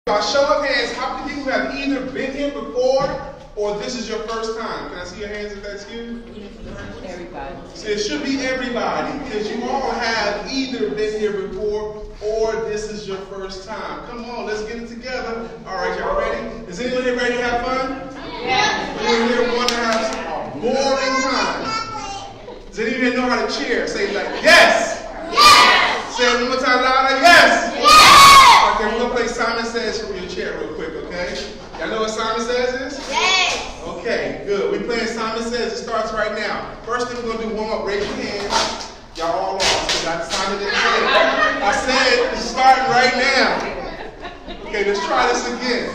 By show of hands, how many people have either been here before or this is your first time? Can I see your hands if that's you? Everybody. So it should be everybody, because you all have either been here before or this is your first time. Come on, let's get it together. All right, y'all ready? Is anyone here ready to have fun? Yes. Anyone here want to have a boring time? Does anyone here know how to cheer? Say like, yes! Yes. Say it one more time louder, yes! Yes. Okay, we're going to play Simon Says from your chair real quick, okay? Y'all know what Simon Says is? Yes. Okay, good. We're playing Simon Says. It starts right now. First thing we're going to do, warm up. Raise your hands. Y'all all lost because Simon didn't say it. I said it's starting right now. Okay, let's try this again.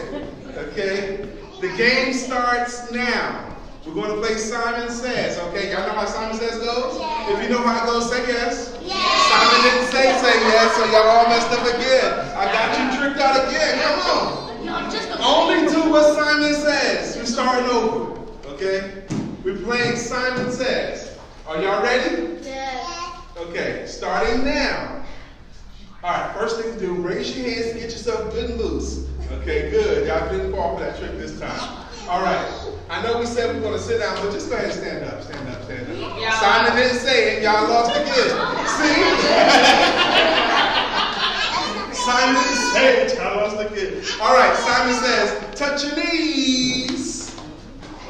Okay? The game starts now. We're going to play Simon Says. Okay, y'all know how Simon Says goes? Yes. If you know how it goes, say yes. Yes. Simon didn't say yes, so y'all all messed up again. I got you tricked out again. Come on. Only do what Simon says. We're starting over. Okay? We're playing Simon Says. Are y'all ready? Yes. Okay, starting now. Alright, first thing to do, raise your hands and get yourself good and loose. Okay, good. Y'all didn't fall for that trick this time. Alright. I know we said we're going to sit down, but just go ahead and stand up. Stand up, stand up. Yeah. Simon didn't say it. Y'all lost again. See? Simon didn't say it. Y'all lost again. Alright, Simon says, touch your knees.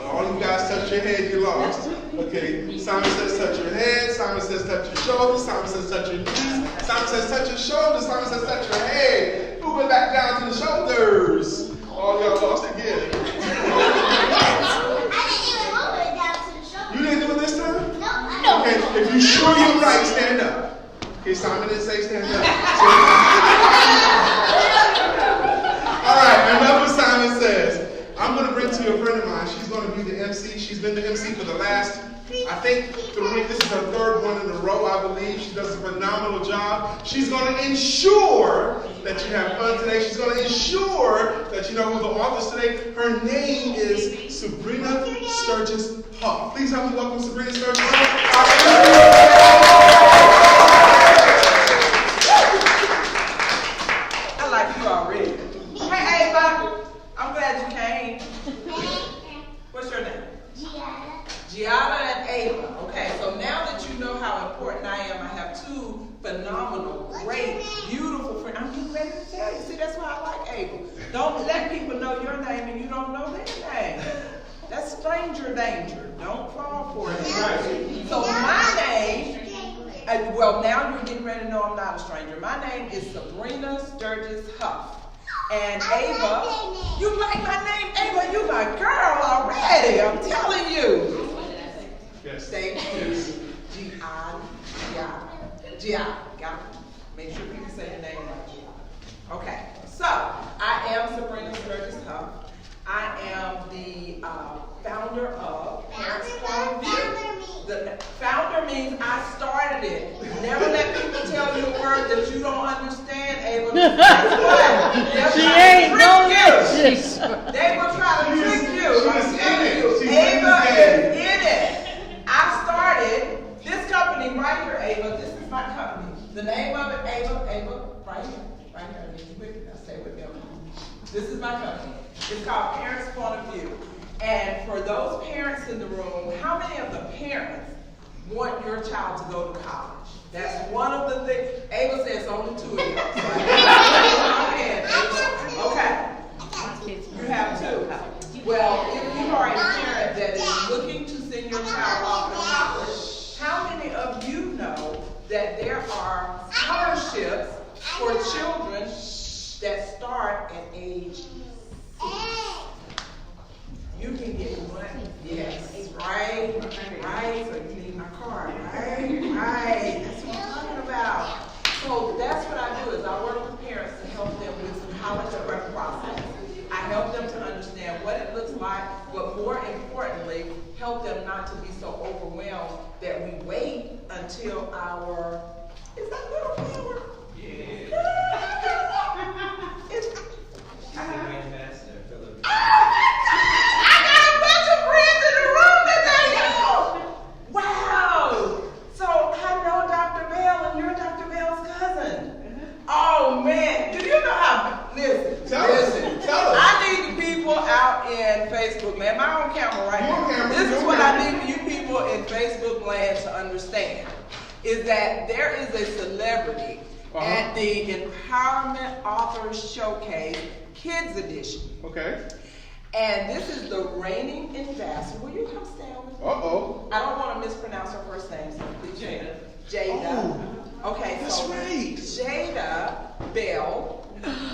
All you guys touch your head, you lost. Okay, Simon says touch your head. Simon says touch your shoulders. Simon says touch your knees. Simon says touch your shoulders. Simon says touch your head. Move it back down to the shoulders. All y'all lost again. You didn't do it this time? No. Okay, if you're sure you're right, stand up. Okay, Simon didn't say stand up. All right, enough of Simon Says. I'm going to bring to you a friend of mine. She's going to be the MC. She's been the MC for the last, I think, this is her third one in a row, I believe. She does a phenomenal job. She's going to ensure that you have fun today. She's going to ensure that you know who the author is today. Her name is Sabrina Sturgis Huff. Please help me welcome Sabrina Sturgis Huff. I like you already. Hey, Ava. I'm glad you came. What's your name? Gianna and Ava. Okay, so now that you know how important I am, I have two phenomenal, great, beautiful friends. I'm getting ready to tell you. See, that's why I like Ava. Don't let people know your name and you don't know their name. That's stranger danger. Don't fall for it. So my name, well, now you're getting ready to know I'm not a stranger. My name is Sabrina Sturgis Huff. And Ava, you like my name, Ava? You my girl already. I'm telling you. Yes. Thank you. G-I. Got it. Make sure people say your name right. Okay. So I am Sabrina Sturgis Huff. I am the founder of Parents Point of View. The founder means I started it. Never let people tell you a word that you don't understand, Ava. She ain't no you. They will try to trick you. I'm telling you. Ava is in it. I started this company right here, Ava. This is my company. The name of it, Ava, right here. Right here. I need you with me. Now say with me. This is my company. It's called Parents Point of View. And for those parents in the room, how many of the parents want your child to go to college? That's one of the things. Ava says only two of you. Okay. You have two. Well, if you are a parent that is looking to send your child off to college, how many of you know that there are scholarships for children that start at age 6? You can get one. Yes. Right. So you need my card. Right. That's what I'm talking about. So that's what I do is I work with parents to help them with some college prep process. I help them to understand what it looks like, but more importantly, help them not to be so overwhelmed that we wait until our, is that little flower? Yeah. I got a bunch of friends in the room today. Wow. So I know Dr. Bell and you're Dr. Bell's cousin. Oh man, do you know how, listen. is that there is a celebrity at the Empowerment Authors Showcase Kids Edition. Okay. And this is the reigning ambassador. Will you come stand with me? Uh-oh. I don't want to mispronounce her first name, so please. Jada. Jada. Oh, okay, that's so right. Jada Bell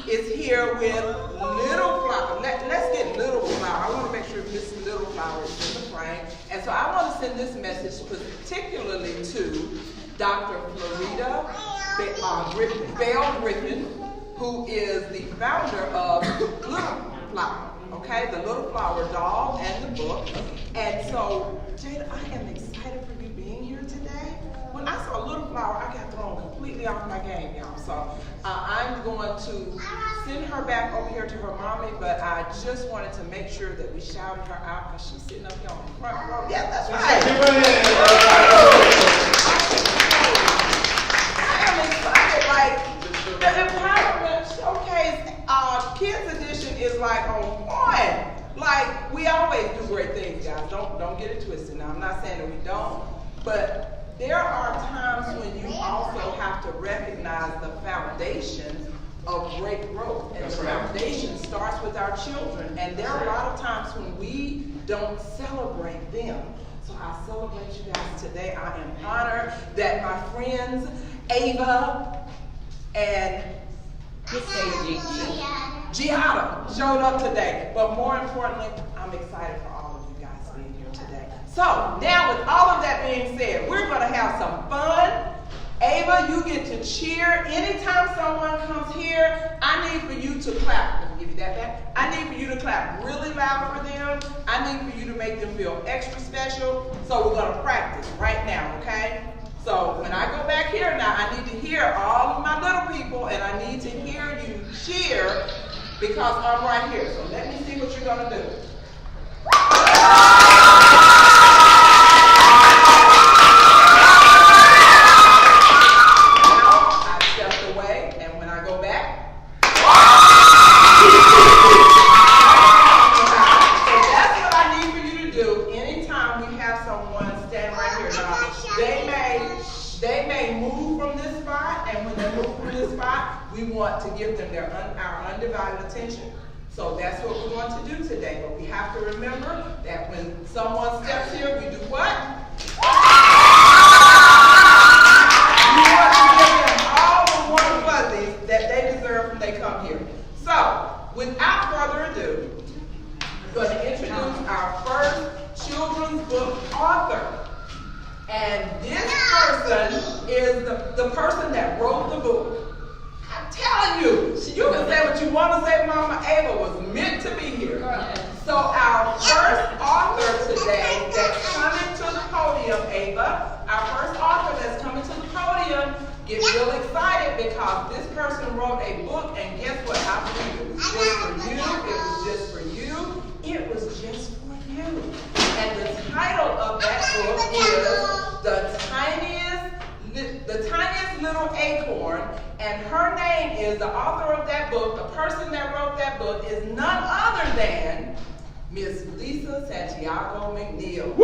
is here with Little Flower. Let's get Little Flower. I want to make sure Miss Little Flower is in the frame. And so I want to send this message particularly to Dr. Florida Bell Griffin, who is the founder of Little Flower. Okay, the Little Flower doll and the book. And so, Jada, I am excited for you being here today. When I saw Little Flower, I got thrown completely off my game, y'all. So I'm going to send her back over here to her mommy, but I just wanted to make sure that we shouted her out because she's sitting up here on the front row. Yeah, that's right. I am excited. Like, the Empowerment Showcase Kids Edition is like on point. Like, we always do great things, guys. Don't get it twisted. Now, I'm not saying that we don't, but there are times when you also have to recognize the foundation of great growth. And the foundation starts with our children. And there are a lot of times when we don't celebrate them. So I celebrate you guys today. I am honored that my friends Ava and Giada showed up today. But more importantly, I'm excited for all of you guys being here today. So now with all of that being said, we're going to have some fun. Ava, you get to cheer. Anytime someone comes here, I need for you to clap. Let me give you that back. I need for you to clap really loud for them. I need for you to make them feel extra special. So we're going to practice right now, okay? So when I go back here now, I need to hear all of my little people, and I need to hear you cheer because I'm right here. So let me see what you're going to do. We want to give them our undivided attention. So that's what we want to do today. But we have to remember that when someone steps here, we do what? We want to give them all the warm fuzzies that they deserve when they come here. So, without further ado, I'm going to introduce our first children's book author. And this person is the person that wrote the book. I'm telling you, you can say what you want to say, Mama. Ava was meant to be here. So our first author today that's coming to the podium, Ava, our first author that's coming to the podium, get real excited because this person wrote a book, and guess what? I believe it was just for you. It was just for you. It was just for you. And the title of that book is The Tiniest Little Acorn, and her name is, the author of that book, the person that wrote that book is none other than Miss Lisa Santiago McNeil.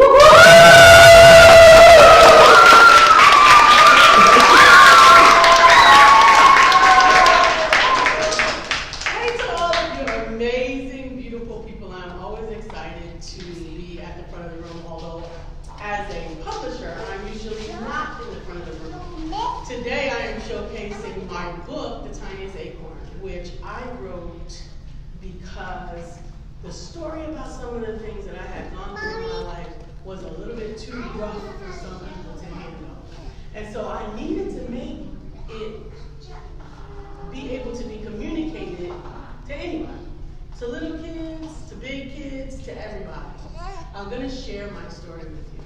Hey to all of you amazing, beautiful people. I'm always excited to be at the front of the room, although as a publisher, I'm usually not in the front of the room. Today I am showcasing my book, The Tiniest Acorn, which I wrote because the story about some of the things that I had gone through in my life was a little bit too rough for some people to handle. And so I needed to make it be able to be communicated to anyone. To little kids, to big kids, to everybody. I'm going to share my story with you.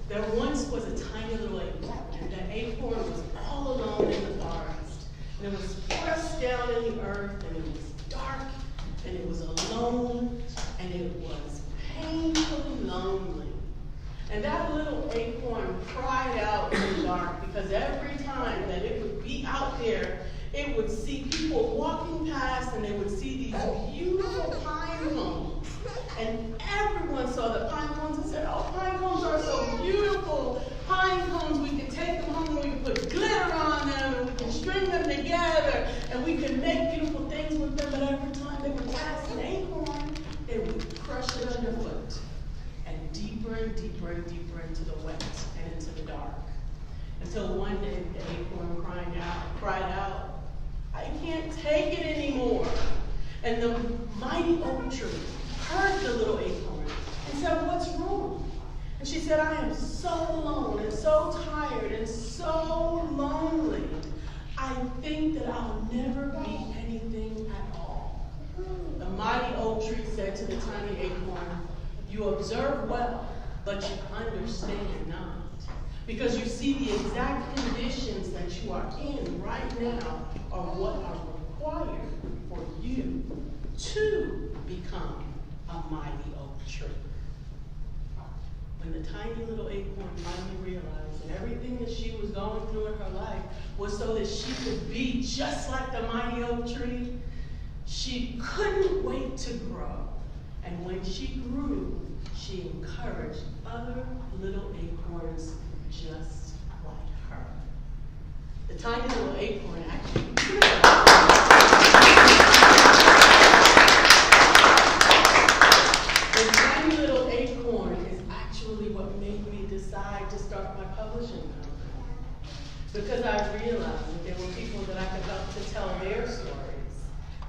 There once was a tiny little acorn, and that acorn was all alone in the forest. And it was pressed down in the earth, and it was dark, and it was alone, and it was painfully lonely. And that little acorn cried out in the dark because every time that it would be out there, it would see people walking past, and they would see these beautiful pine cones. And everyone saw the pine cones and said, oh, pine cones are so beautiful. Pine cones, we could take And the mighty oak tree heard the little acorn and said, "What's wrong?" And she said, "I am so alone and so tired and so lonely. I think that I'll never be anything at all." The mighty oak tree said to the tiny acorn, "You observe well, but you understand not. Because you see the exact conditions that you are in right now are what are required for you to become a mighty oak tree." When the tiny little acorn finally realized that everything that she was going through in her life was so that she could be just like the mighty oak tree, she couldn't wait to grow. And when she grew, she encouraged other little acorns just like her. The tiny little acorn actually The tiny little acorn is actually what made me decide to start my publishing company. Because I realized that there were people that I could help to tell their stories,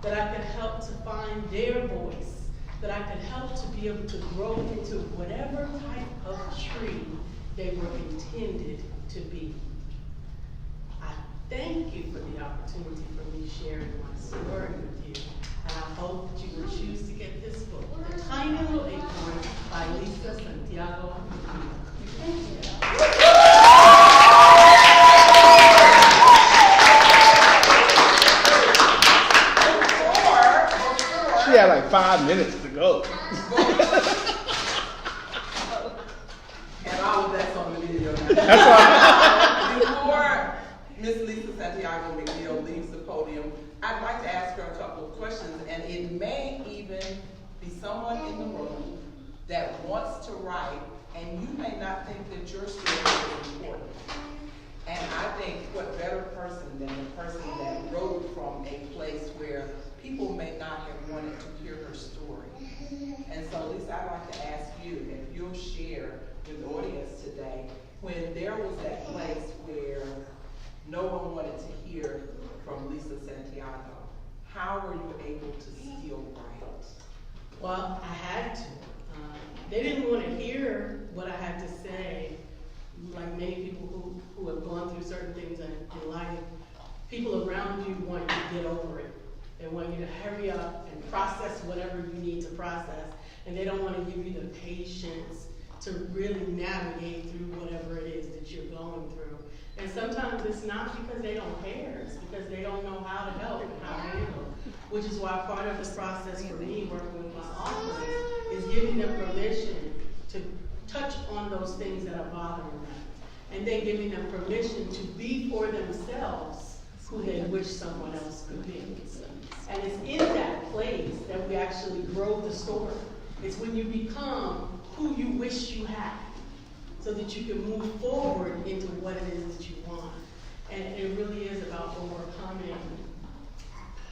that I could help to find their voice, that I could help to be able to grow into whatever type of tree they were intended to be. I thank you for the opportunity for me sharing my story with you, and I hope that you will choose to get this book, The Tiny Little Acorn by Lisa Santiago. Thank you. She had like 5 minutes to go. And all of that's on the video now. That's why. Before Miss Lisa Santiago McNeil leaves the podium, I'd like to ask her a couple of questions, and it may even be someone in the room that wants to write, and you may not think that your story is important. And I think what better person than the person that wrote from a place where people may not have wanted to hear her story. And so, Lisa, I'd like to ask you if you'll share with the audience today when there was that place where no one wanted to hear from Lisa Santiago. How were you able to still write? Well, I had to. They didn't want to hear what I had to say. Like many people who have gone through certain things in life, people around you want you to get over it. They want you to hurry up and process whatever you need to process. And they don't want to give you the patience to really navigate through whatever it is that you're going through. And sometimes it's not because they don't care, it's because they don't know how to help and how to handle. Which is why part of this process for me, working with my authors, is giving them permission to touch on those things that are bothering them. And then giving them permission to be for themselves who they wish someone else could be. And it's in that place that we actually grow the story. It's when you become who you wish you had, so that you can move forward into what it is that you want. And it really is about overcoming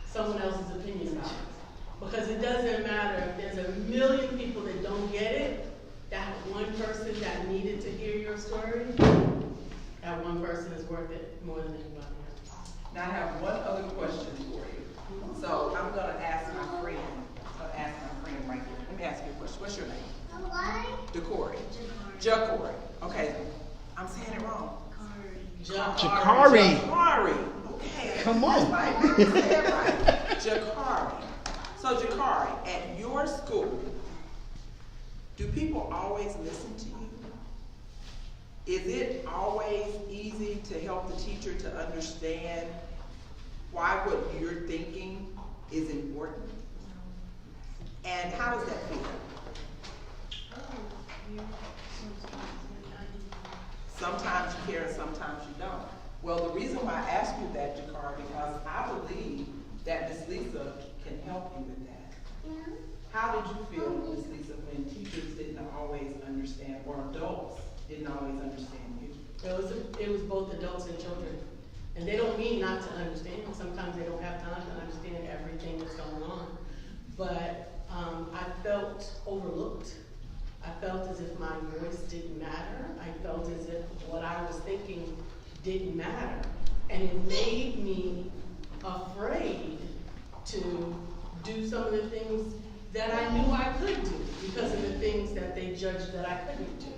someone else's opinion about it. Because it doesn't matter if there's a million people that don't get it, that one person that needed to hear your story, that one person is worth it more than anybody else. Now I have one other question for you. So I'm gonna ask my friend right here. Let me ask you a question. What's your name? Decory. Jacory. Okay. I'm saying it wrong. Jakari. Jakari. Okay. Come on. That's right. Say it right. Jakari. So Jakari, at your school, do people always listen to you? Is it always easy to help the teacher to understand why what you're thinking is important? And how does that feel? Sometimes you care and sometimes you don't. Well, the reason why I ask you that, Jakari, because I believe that Miss Lisa can help you with that. How did you feel, Miss Lisa, when teachers didn't always understand, or adults didn't always understand you? It was both adults and children. And they don't mean not to understand. Sometimes they don't have time to understand everything that's going on. But I felt overlooked. I felt as if my voice didn't matter. I felt as if what I was thinking didn't matter. And it made me afraid to do some of the things that I knew I could do because of the things that they judged that I couldn't do.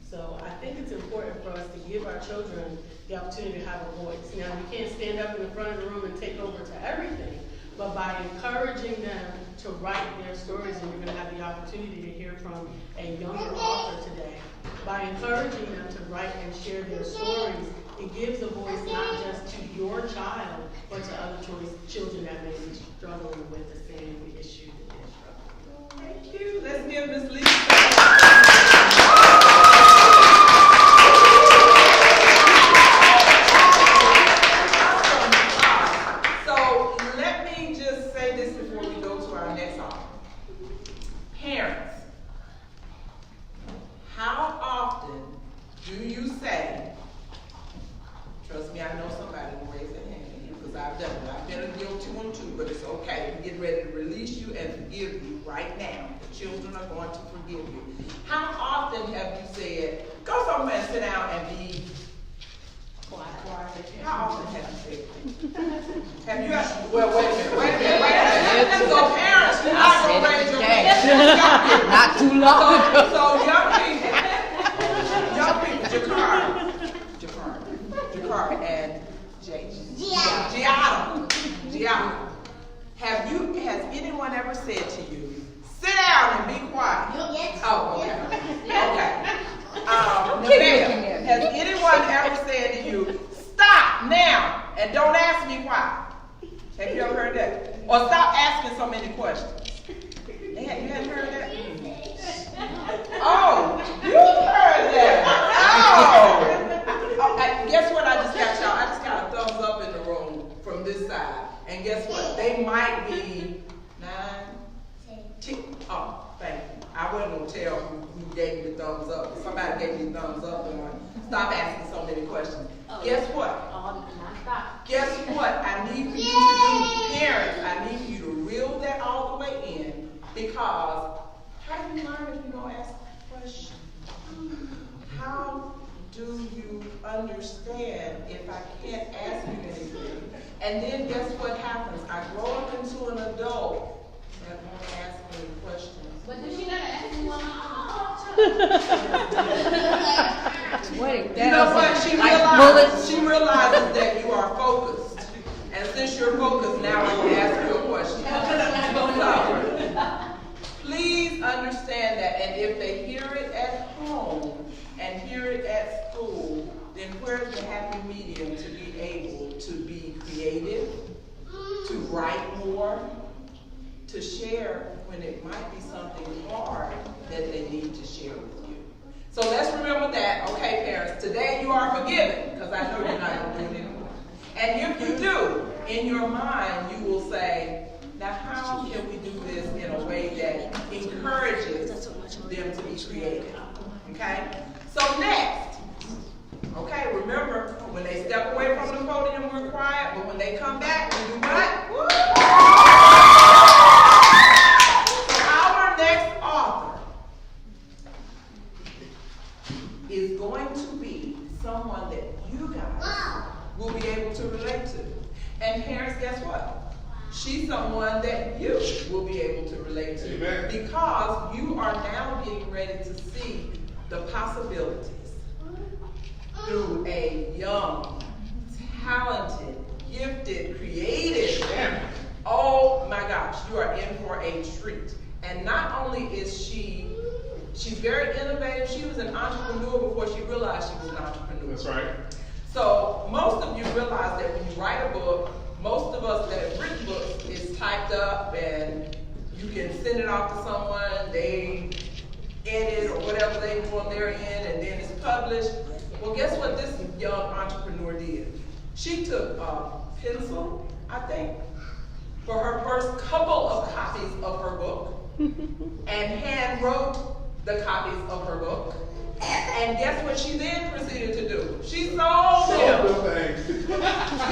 So I think it's important for us to give our children the opportunity to have a voice. Now, we can't stand up in the front of the room and take over to everything, but by encouraging them to write their stories, and you're going to have the opportunity to hear from a younger author today, by encouraging them to write and share their stories, it gives a voice not just to your child, but to other children that may be struggling with the same issue that they're struggling with. Thank you. Let's give Ms. Lisa. So let me just say this before we go to our next author. Parents, how often do you say, trust me, I know somebody will raise their hand here because I've done it. I've been a guilty one too, but it's okay. I'm getting ready to release you and forgive you right now. The children are going to forgive you. How often have you said, go somewhere and sit down and be quiet? How often have you said that? Have you asked, well, wait a minute. So parents, you're not going to raise your hand. Not too long ago. So young people, Jakar and Giada. Has anyone ever said to you, sit down and be quiet? Yes. Oh, okay. Nevaeh, has anyone ever said to you, stop now and don't ask me why? Have you ever heard that? Or stop asking so many questions? You hadn't heard that? Oh, you heard that. Oh. Guess what I just got, y'all? I just got a thumbs up in the room from this side. And guess what? They might be 9, 10. Oh, thank you. I wasn't going to tell who gave me the thumbs up. Somebody gave me the thumbs up and stop asking so many questions. Guess what? Guess what I need for you to do, parents? I need for you to reel that all the way in, because how do you learn if you don't ask questions? How do you understand if I can't ask you anything? And then guess what happens? I grow up into an adult that won't ask me questions. But does she not ask you one? Wait, you know what? She realizes that you are focused. And since you're focused, now I can ask you a question. So, please understand that. And if they hear it at home and hear it at school, then where's the happy medium to be able to be creative, to write more, to share when it might be something hard that they need to share with you. So let's remember that, okay, parents, today you are forgiven, because I know you're not going to do it anymore. And if you do, in your mind, you will say, now how can we do this in a way that encourages them to be creative, okay? So next, okay, remember, when they step away from the podium, we're quiet, but when they come back, we do what? So our next author is going to be someone that you guys will be able to relate to. And parents, guess what? She's someone that you will be able to relate to. Amen. Because you are now getting ready to see the possibilities through a young, talented, gifted, creative. Oh my gosh, you are in for a treat. And not only is she's very innovative. She was an entrepreneur before she realized she was an entrepreneur. That's right. So most of you realize that when you write a book, most of us that have written books is typed up and you can send it off to someone, they edit or whatever they do on their end, and then it's published. Well, guess what this young entrepreneur did? She took a pencil, I think, for her first couple of copies of her book and hand wrote the copies of her book. And guess what she then proceeded to do? She sold them.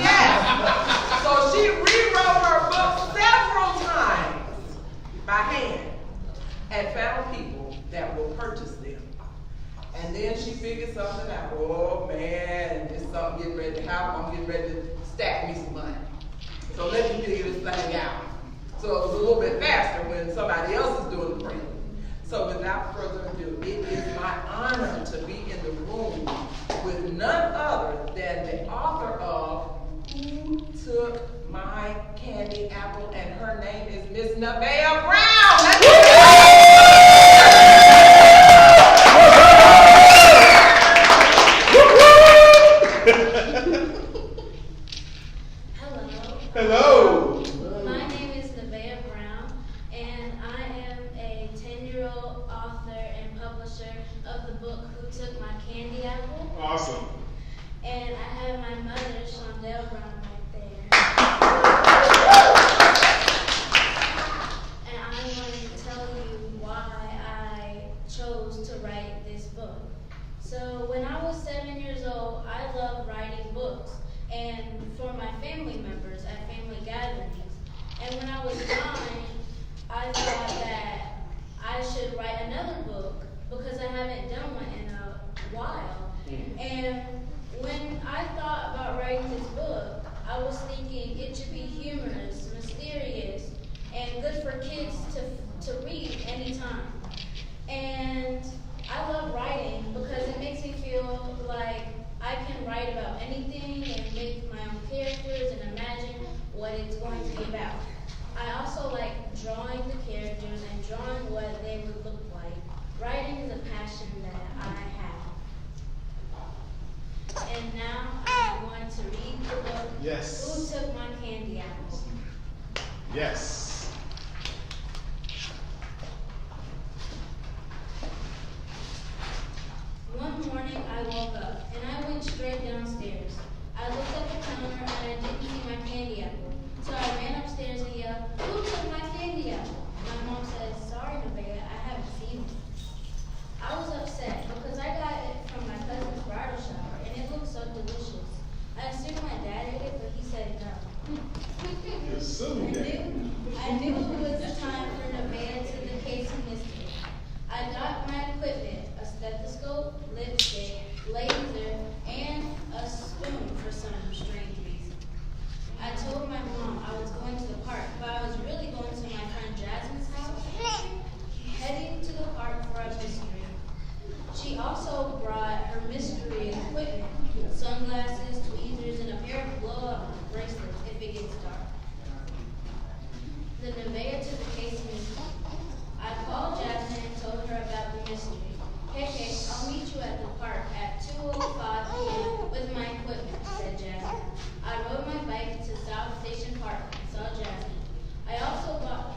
Yes. So she rewrote her book several times by hand and found people that will purchase them. And then she figured something out. Oh man, there's something getting ready to happen. I'm getting ready to stack me some money. So let me figure this thing out. So goes a little bit faster when somebody else is doing the print. So without further ado, it is my honor to be in the room with none other than the author of Who Took My Candy Apple, and her name is Miss Nevaeh Brown. Let's give it Hello. My name is Nevaeh Brown, and I am a 10-year-old author and publisher of the book Who Took My Candy Apple. Awesome. And I have my mother, Shondell Brown, right there. And I'm going to tell you why I chose to write this book. So when I was 7 years old, I loved writing books, and for my family members at family gatherings. And when I was 9, I thought that I should write another book because I haven't done one in a while. And when I thought about writing this book, I was thinking it should be humorous, mysterious, and good for kids to read anytime. And I love writing because it makes me feel like I can write about anything and make my own characters and imagine what it's going to be about. I also like drawing the characters and drawing what they would look like. Writing is a passion that I have. And now I'm going to read the book, Yes. Who Took My Candy Apple? Yes. One morning I woke up and I went straight downstairs. I looked at the counter and I didn't see my candy apple. So I ran upstairs and yelled, "Who took my candy apple?" My mom said, "Sorry, Nevaeh, I haven't seen it." I was upset because I got it from my cousin's bridal shower and it looked so delicious. I assumed my dad ate it, but he said no. You assumed that. I knew it was time for Nevaeh to the Casey mystery. I got my equipment, a stethoscope, lipstick, laser, and a spoon for some strange reason. I told my mom I was going to the park, but I was really going to my friend Jasmine's house, heading to the park for a mystery. She also brought her mystery equipment, sunglasses, tweezers, and a pair of blow-up bracelets if it gets dark. The Nevaeh to the Casey mystery. I called Jasmine and told her about the mystery. "Hey, I'll meet you at the park at 2:05 p.m. with my equipment," said Jasmine. I rode my bike to South Station Park and saw Jasmine. I also brought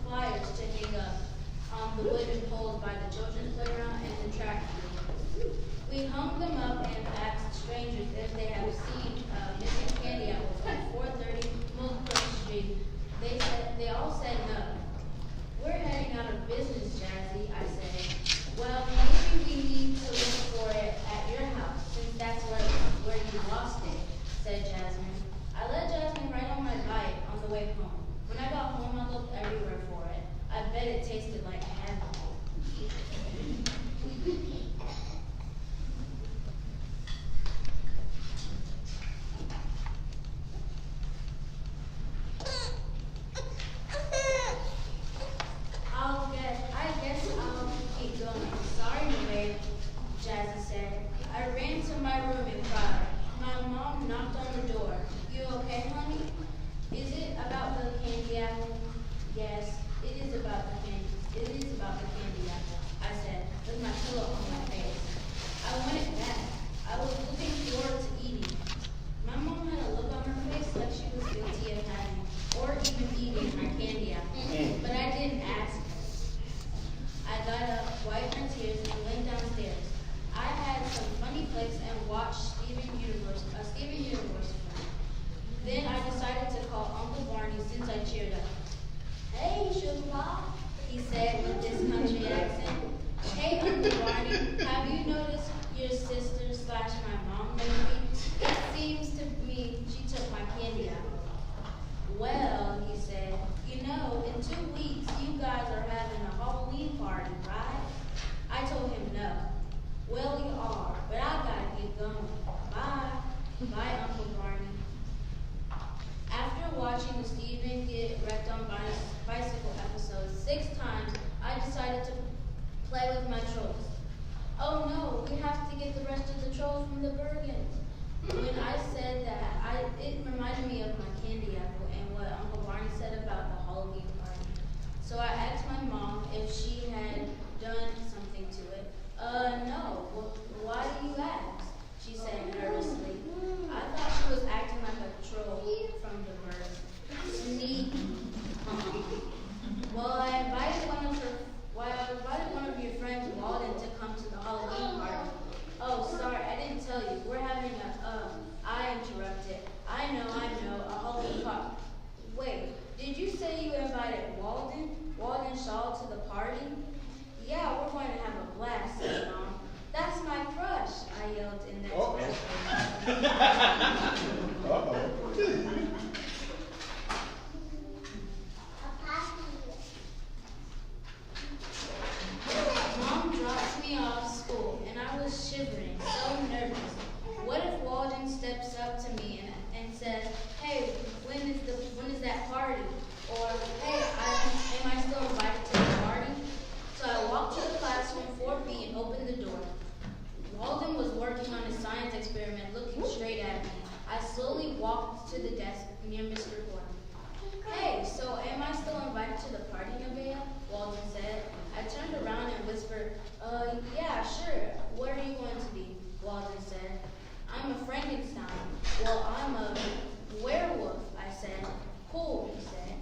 flyers to hang up on the wooden poles by the children's playground and the track field. We hung them up and asked strangers if they have seen missing candy apples on 430 Mulberry Street. They all said no. "We're heading out of business, Jazzy," I said. "Well, maybe we need to look for it at your house, since that's where you lost it," said Jasmine. I let Jasmine ride on my bike on the way home. When I got home, I looked everywhere for it. I bet it tasted like heaven. I guess I'll keep going. "Sorry, Nevaeh," Jazzy said. I ran to my room and cried. My mom knocked on the door. "You okay, honey?" "Is it about the candy apple?" "Yes, it is about the candy apple," I said, with my pillow on my face. I want it back. I was looking forward to eating it. My mom had a look on her face like she was guilty of having or even eating my candy apple, but I didn't ask her. I got up, wiped my tears, and went downstairs. I had some funny flicks and watched Steven Universe film. Then I decided to call Uncle Barney since I cheered up. "Hey, play with my trolls. Oh no, we have to get the rest of the trolls from the Bergens. When I said that, it reminded me of my candy apple and what Uncle Barney said about the Halloween party. So I asked my mom if she had done something to it. No. Well, why do you ask? She said nervously. I thought she was acting like a troll from the birds. Sneaky. Well, I invited one of your friends, Walden, to come to the Halloween party. Oh, sorry, I didn't tell you. We're having I interrupted. I know, a Halloween party. Wait, did you say you invited Walden Shaw to the party? Yeah, we're going to have a blast, said Mom. That's my crush, I yelled in desperation. Mom dropped me off school, and I was shivering, so nervous. What if Walden steps up to me and says, "Hey, when is that party?" Or, "Hey, am I still invited to the party?" So I walked to the classroom 4 feet and opened the door. Walden was working on his science experiment, looking straight at me. I slowly walked to the desk near Mr. Gordon. "Hey, so am I still invited to the party, Nevaeh?" Walden said. I turned around and whispered, "Yeah, sure. What are you going to be?" Walden said. "I'm a Frankenstein." "Well, I'm a werewolf," I said. "Cool," he said.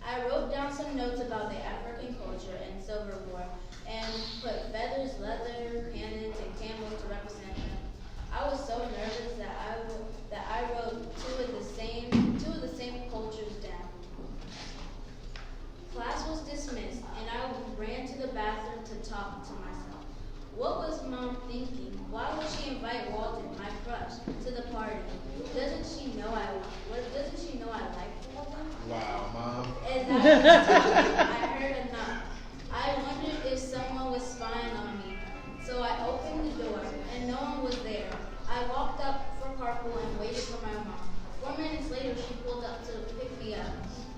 I wrote down some notes about the African culture and Silver War and put feathers, leather, cannons, and camels to represent them. I was so nervous that I wrote two of the same cultures down. Class was dismissed, and I ran to the bathroom to talk to myself. What was Mom thinking? Why would she invite Walden, my crush, to the party? Doesn't she know I like Walden? Wow, Mom. As I heard a knock. I wondered if someone was spying on me. So I opened the door, and no one was there. I walked up for carpool and waited for my mom. 4 minutes later, she pulled up to pick me up.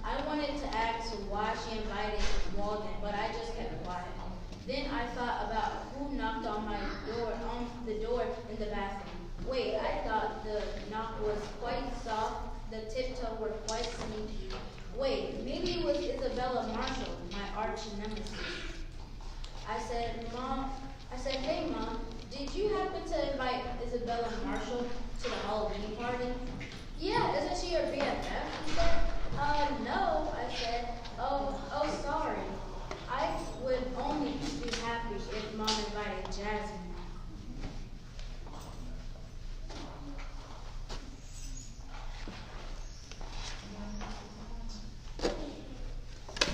I wanted to ask why she invited Walden, but I just kept quiet. Then I thought about who knocked on the door in the bathroom. Wait, I thought the knock was quite soft, the tiptoe were quite sneaky. Wait, maybe it was Isabella Marshall, my arch nemesis. I said, "Hey Mom, did you happen to invite Isabella Marshall to the Halloween party?" "Yeah, isn't she your BFF?" he said. No, I said. Oh, sorry. I would only be happy if Mom invited Jasmine.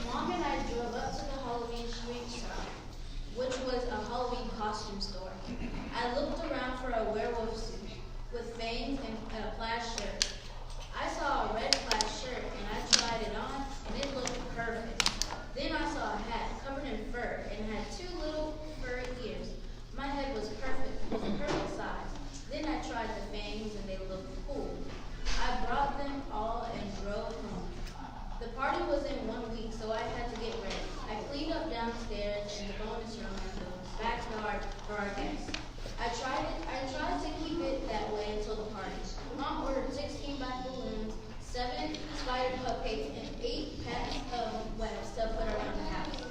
Mom and I drove up to the Halloween street shop, which was a Halloween costume store. I looked around for a werewolf suit with fangs and a plaid shirt. I saw a red plaid shirt and I tried it on and it looked perfect. Then I saw a hat covered in fur and had 2 little furry ears. My head was perfect, with a perfect size. Then I tried the fangs and they looked cool. I brought them all and drove home. The party was in 1 week, so I had to get ready. I cleaned up downstairs in the bonus room and the backyard for our guests. I tried to keep it that way until the party. Mom ordered 16 black balloons, 7 spider cupcakes, and 8 packs of webs to put around the house.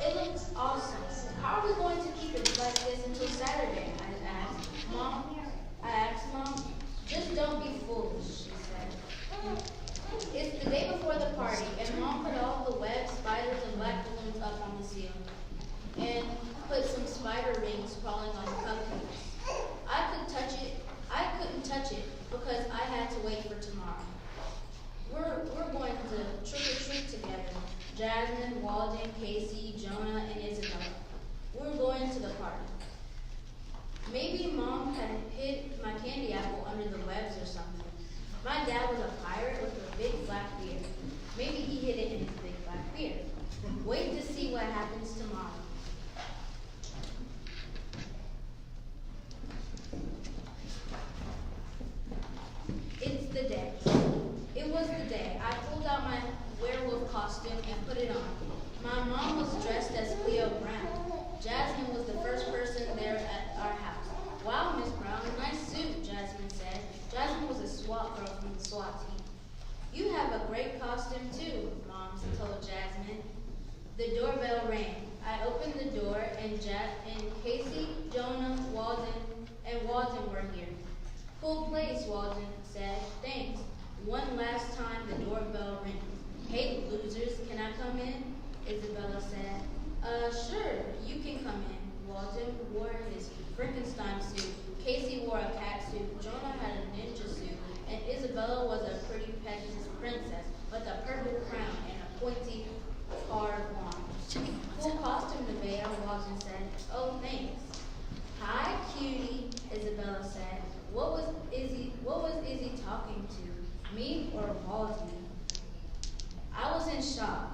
It looks awesome. How are we going to keep it like this until Saturday? I asked Mom. Just don't be foolish, she said. It's the day before the party, and Mom put all the webs, spiders, and black balloons up on the ceiling, and put some spider rings crawling on the cupcakes. I couldn't touch it because I had to wait for tomorrow. We're going to trick or treat together. Jasmine, Walden, Casey, Jonah, and Isabella. We're going to the party. Maybe Mom had hid my candy apple under the webs or something. My dad was a pirate with a big black beard. Maybe he hid it in his big black beard. Wait to see what happens tomorrow. It's the day. It was the day. I pulled out my werewolf costume and put it on. My mom was dressed as Cleo Brown. Jasmine The doorbell rang. I opened the door and Casey, Jonah, Walden were here. Cool place, Walden said. Thanks. One last time the doorbell rang. Hey, losers, can I come in? Isabella said. Sure, you can come in. Walden wore his Frankenstein suit. Casey wore a cat suit. Jonah had a ninja suit. And Isabella was a pretty Pegasus princess with a purple crown and a pointy hard wand. Cool costume, Nevaeh, Walden said. Oh, thanks. Hi, cutie, Isabella said. What was Izzy talking to? Me or Walden? I was in shock.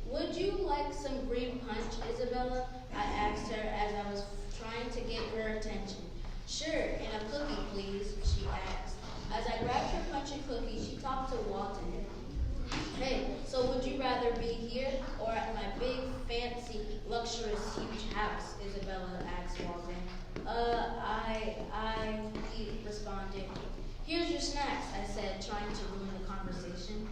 Would you like some green punch, Isabella? I asked her as I was trying to get her attention. Sure, and a cookie, please, she asked. As I grabbed her punch and cookie, she talked to Walden. Hey, so would you rather be here or at my big, fancy, luxurious, huge house? Isabella asked Walden. He responded. Here's your snacks, I said, trying to ruin the conversation.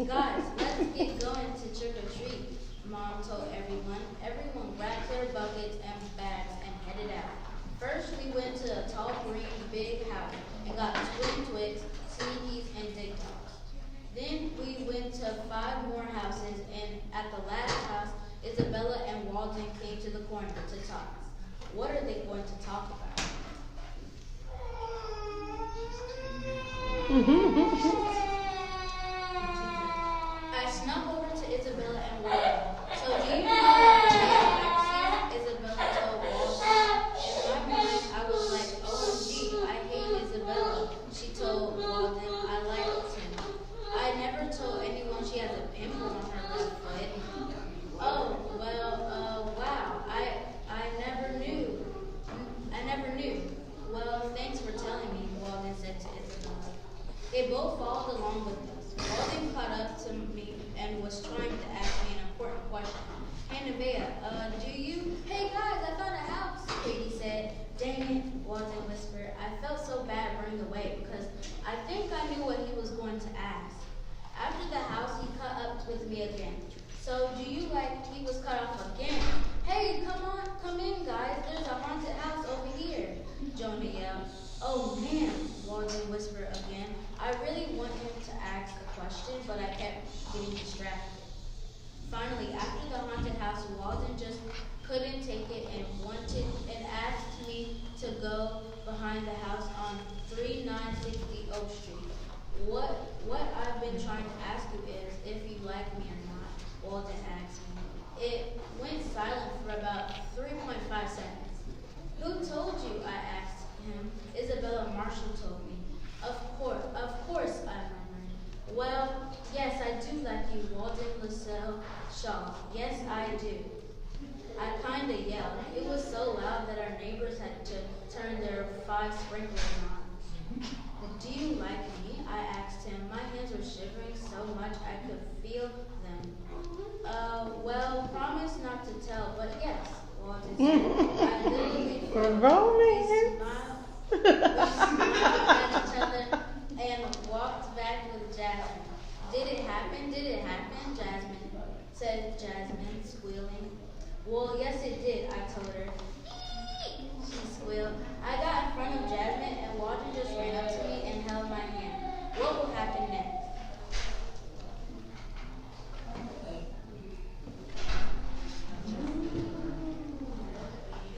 Guys, let's get going to trick or treat, Mom told everyone. Everyone grabbed their buckets and bags and headed out. First, we went to a tall, green, big house and got Twin Twix, Sneakies, and Dig Dogs. Then we went to 5 more houses, and at the last house, Isabella and Walden came to the corner to talk. What are they going to talk about? I snuck over to Isabella and Walden. So do you know what I Isabella told Walden. In my mind, I was like, OMG, I hate Isabella. She told Walden I liked him. I never told anyone she has a pimple on her left foot. Oh, well, wow, I never knew. Well, thanks for telling me, Walden said to Isabella. They both followed along with us. Walden caught up to me and was trying to ask me an important question. Hey, Nevaeh, do you? Hey, guys, I found a house, Katie said. Dang it, Walden whispered. I felt so bad running away because I think I knew what he was going to ask. After the house, he caught up with me again. So, do you he was cut off again? Hey, come in, guys. There's a haunted house over here, Jonah yelled. Oh, man, Walden whispered again. I really wanted him to ask a question, but I kept getting distracted. Finally, after the haunted house, Walden just couldn't take it and asked me to go behind the house on 3960 Oak Street. What I've been trying to ask you is if you like me or not, Walden asked me. It went silent for about 3.5 seconds. Who told you? I asked him. Isabella Marshall told me. Of course, I murmured. Well, yes, I do like you, Walden Lascelles Shaw. Yes, I do. I kinda yelled. It was so loud that our neighbors had to turn their 5 sprinklers on. Do you like me? I asked him. My hands were shivering so much I could feel them. Well, promise not to tell, but yes, Walden said. I literally we smiled at each other and walked back with Jasmine. Did it happen? Said Jasmine, squealing. Well, yes it did, I told her. She squealed. I got in front of Jasmine and Walden just ran up to me and held my hand. What will happen next?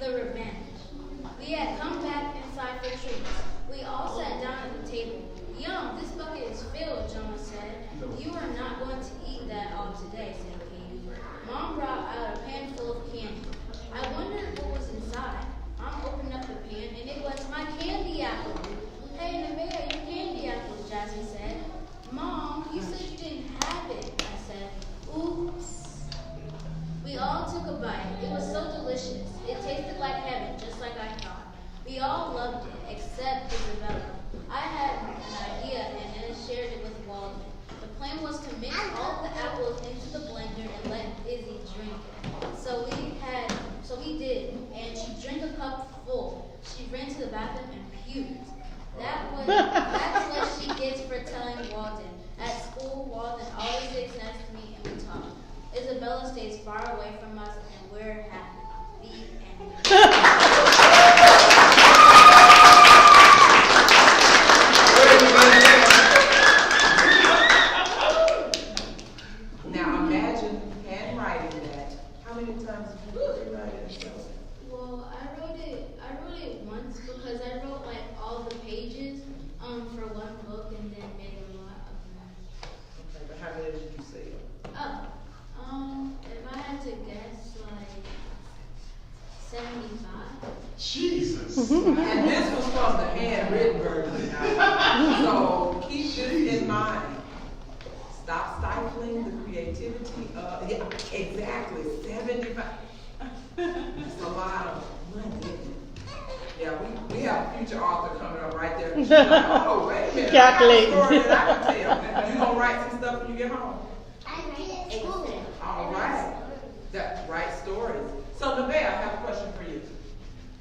The revenge. We had come back inside for treats. We all sat down at the table. Yum, this bucket is filled, Jonah said. You are not going to eat that all today, said Katie. Mom brought out a pan full of candy. I wondered what was inside. Mom opened up the pan and it was my candy apple. Hey, Nevaeh, your candy apples, Jasmine said. Mom, stays far away from us, and we're happy. Now imagine handwriting that. How many times did you write it? Well, I wrote it once because I wrote like all the pages for one book and then made a lot of them. Okay, but how many did you say? If I had to guess, like 75. Jesus. And this was from the handwritten version. So keep this in mind. Stop stifling the creativity of, yeah, exactly, 75. It's a lot of money, isn't it? Yeah, we have a future author coming up right there. She's like, oh, wait a minute. Calculating. I got a story that I can tell. You gonna write some stuff when you get home? All right. That right stories. So Nevaeh, I have a question for you.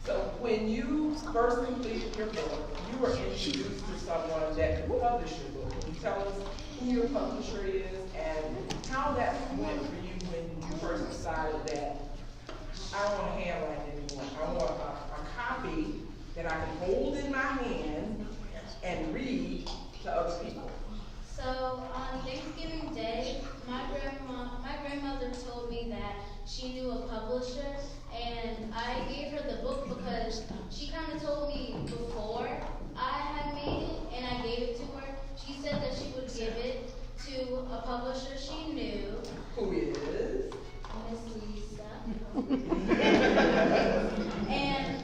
So when you first completed your book, you were introduced to someone that could publish your book. Can you tell us who your publisher is and how that went for you when you first decided that I don't want to handwrite anymore. I want a copy that I can hold in my hand and read to other people. So on Thanksgiving Day, my grandmother told me that she knew a publisher, and I gave her the book because she kind of told me before I had made it, and I gave it to her. She said that she would give it to a publisher she knew. Who is? Miss Lisa. And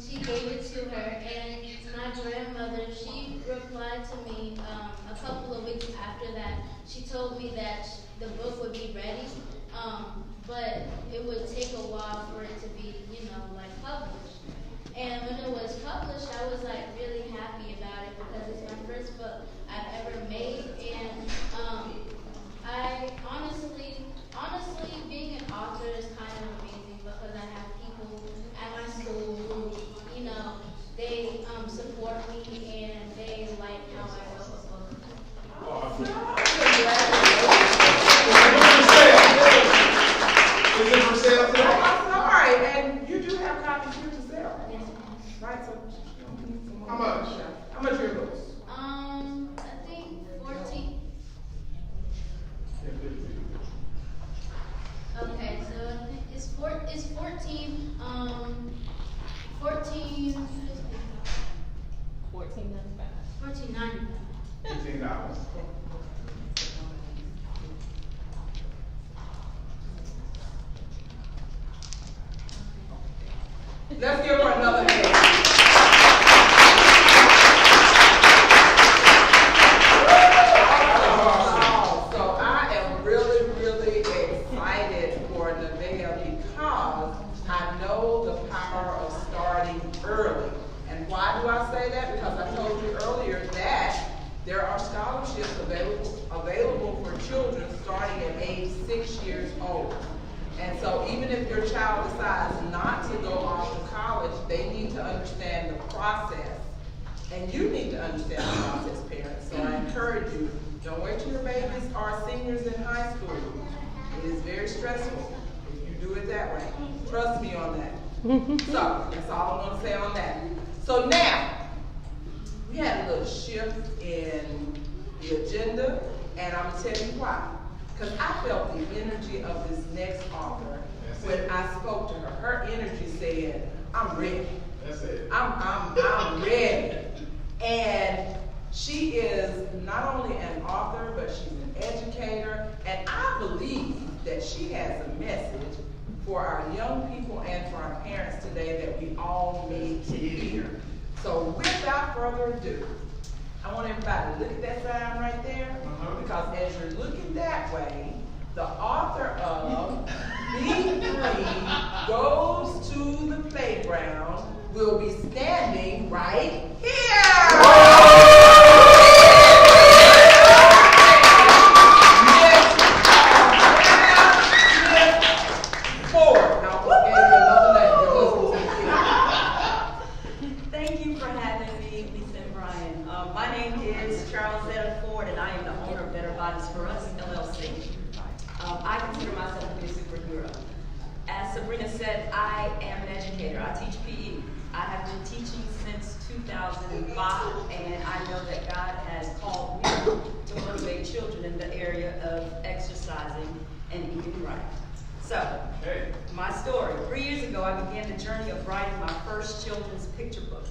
she gave it to her, and my grandmother, she replied to me a couple of weeks after that. She told me that the book would be ready, but it would take a while for it to be, like published. And when it was published, I was like really happy about it because it's my first book I've ever made, and I honestly, being an author is kind of amazing because I have people at my school who, they support me and they like how I wrote a book. Is it for sale today? I'm sorry, and you do have copies here to sell. Yes, Right, so How much? How much are your books? I think 14. Okay, so I think it's 14. 14. 14.95. $15. Let's give her another hand. So I am really, really excited for Nevaeh because I know the power of starting early. And why do I say that? Because I told you earlier that there are scholarships available for children starting at age 6 years old. And so even if your child decides not to go off to college, they need to understand the process. And you need to understand the process, parents. So I encourage you, don't wait till your babies are seniors in high school. It is very stressful if you do it that way. Trust me on that. So that's all I want to say on that. So now, we had a little shift in the agenda, and I'm going to tell you why. Because I felt the energy of this next author when I spoke to her. Her energy said, I'm ready. That's it. I'm ready. And she is not only an author, but she's an educator. And I believe that she has a message for our young people and for our parents today that we all need to hear. So without further ado, I want everybody to look at that sign right there, because as you're looking that way, the author of B3 Goes to the Playground will be standing right here. Thank you for having me, Lisa and Brian. My name is Charles Zeta Ford, and I am the owner of Better Bodies for Us, LLC. I consider myself to be a said, I am an educator. I teach PE. I have been teaching since 2005, and I know that God has called me to motivate children in the area of exercising and eating right. So, my story. 3 years ago, I began the journey of writing my first children's picture book.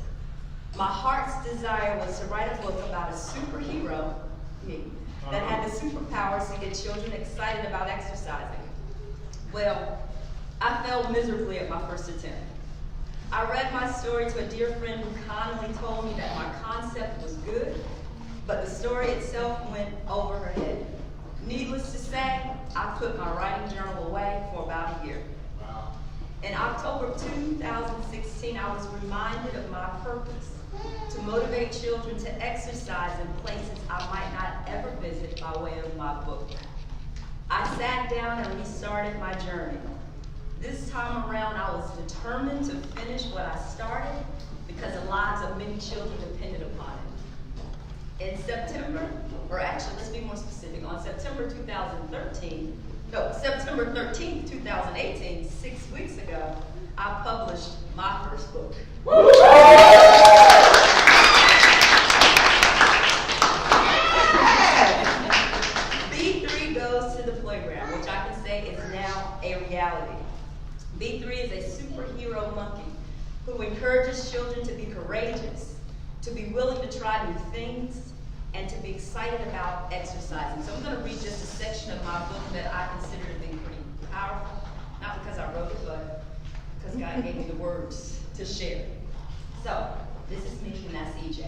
My heart's desire was to write a book about a superhero, me, that had the superpowers to get children excited about exercising. Well, I failed miserably at my first attempt. I read my story to a dear friend who kindly told me that my concept was good, but the story itself went over her head. Needless to say, I put my writing journal away for about a year. In October of 2016, I was reminded of my purpose, to motivate children to exercise in places I might not ever visit by way of my book. I sat down and restarted my journey. This time around, I was determined to finish what I started because the lives of many children depended upon it. In September, or actually, let's be more specific, on September 13th, 2018, 6 weeks ago, I published my first book. B3 Goes to the Playground, which I can say is now a reality. B3 is a superhero monkey who encourages children to be courageous, to be willing to try new things, and to be excited about exercising. So I'm going to read just a section of my book that I consider to be pretty powerful, not because I wrote it, but because God gave me the words to share. So, this is me and that's EJ.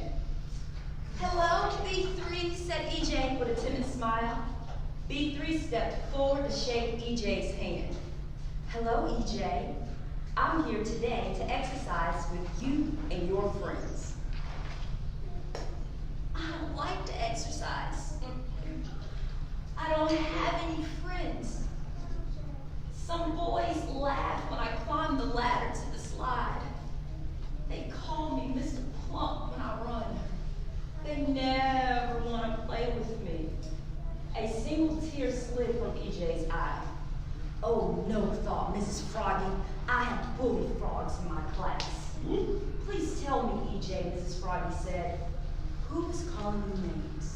Hello, B3, said EJ with a timid smile. B3 stepped forward to shake EJ's hand. Hello, EJ. I'm here today to exercise with you and your friends. I don't like to exercise. I don't have any friends. Some boys laugh when I climb the ladder to the slide. They call me Mr. Plump when I run. They never want to play with me. A single tear slid from EJ's eye. Oh no, thought Mrs. Froggy, I have bully frogs in my class. Please tell me, EJ, Mrs. Froggy said, who was calling you names?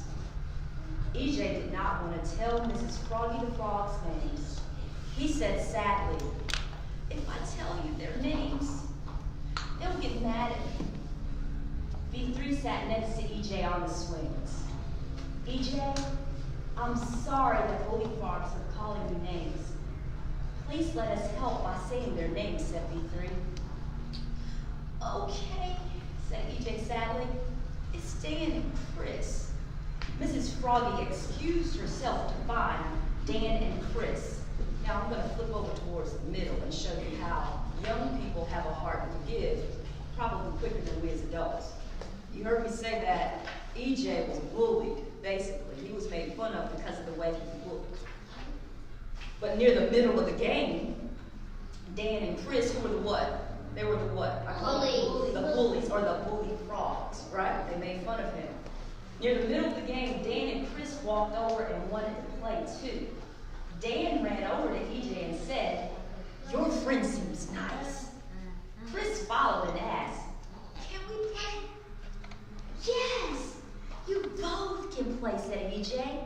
EJ did not want to tell Mrs. Froggy the Frog's names. He said sadly, if I tell you their names, they'll get mad at me. B3 sat next to EJ on the swings. EJ, I'm sorry that bully frogs are calling you names. Please let us help by saying their names, said B3. Okay, said EJ sadly. It's Dan and Chris. Mrs. Froggy excused herself to find Dan and Chris. Now I'm going to flip over towards the middle and show you how young people have a heart to give, probably quicker than we as adults. You heard me say that EJ was bullied, basically. He was made fun of because of the way he looked. But near the middle of the game, Dan and Chris, who were the what? They were the what? Bullies. The bullies, or the bully frogs, right? They made fun of him. Near the middle of the game, Dan and Chris walked over and wanted to play too. Dan ran over to EJ and said, your friend seems nice. Chris followed and asked, can we play? Yes, you both can play, said EJ.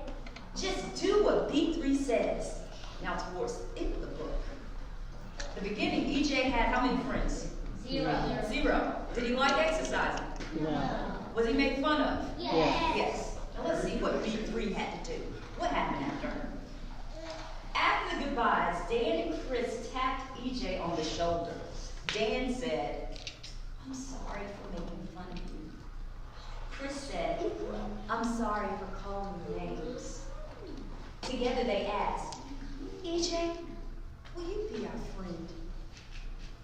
Just do what B3 says. Now towards the end of the book. The beginning, EJ had how many friends? 0. 0. Did he like exercising? No. Was he made fun of? Yes. Yes. Now let's see what B3 had to do. What happened after her? After the goodbyes, Dan and Chris tapped EJ on the shoulder. Dan said, I'm sorry for making fun of you. Chris said, I'm sorry for calling you names. Together they asked, EJ, will you be our friend?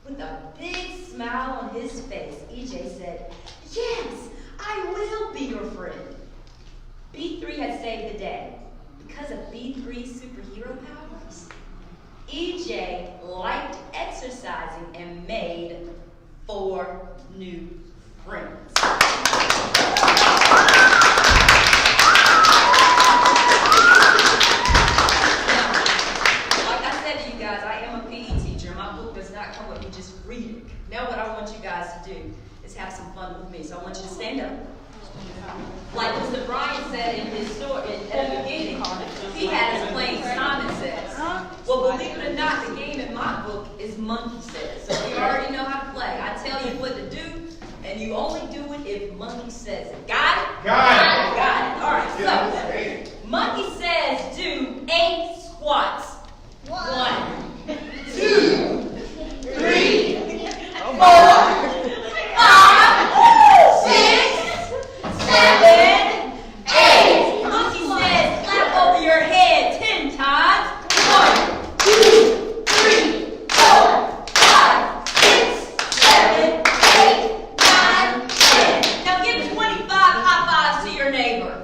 With a big smile on his face, EJ said, yes, I will be your friend. B3 had saved the day. Because of B3's superhero powers, EJ liked exercising and made 4 new friends. Like I said to you guys, I am a PE teacher. My book does not want you guys to do is have some fun with me. So I want you to stand up. Like Mr. Brian said in his story at the beginning, he had us playing Simon Says. Well, believe it or not, the game in my book is Monkey Says. So you already know how to play. I tell you what to do, and you only do it if Monkey says it. Got it? Got it. Got it. All right, so Monkey says do 8 squats. 1, 2, 3, 4, 5, 6, 7, 8. Monkey says clap over your head 10 times. 1, 2, 3, 4, 5, 6, 7, 8, 9, 10. Now give 25 high fives to your neighbor.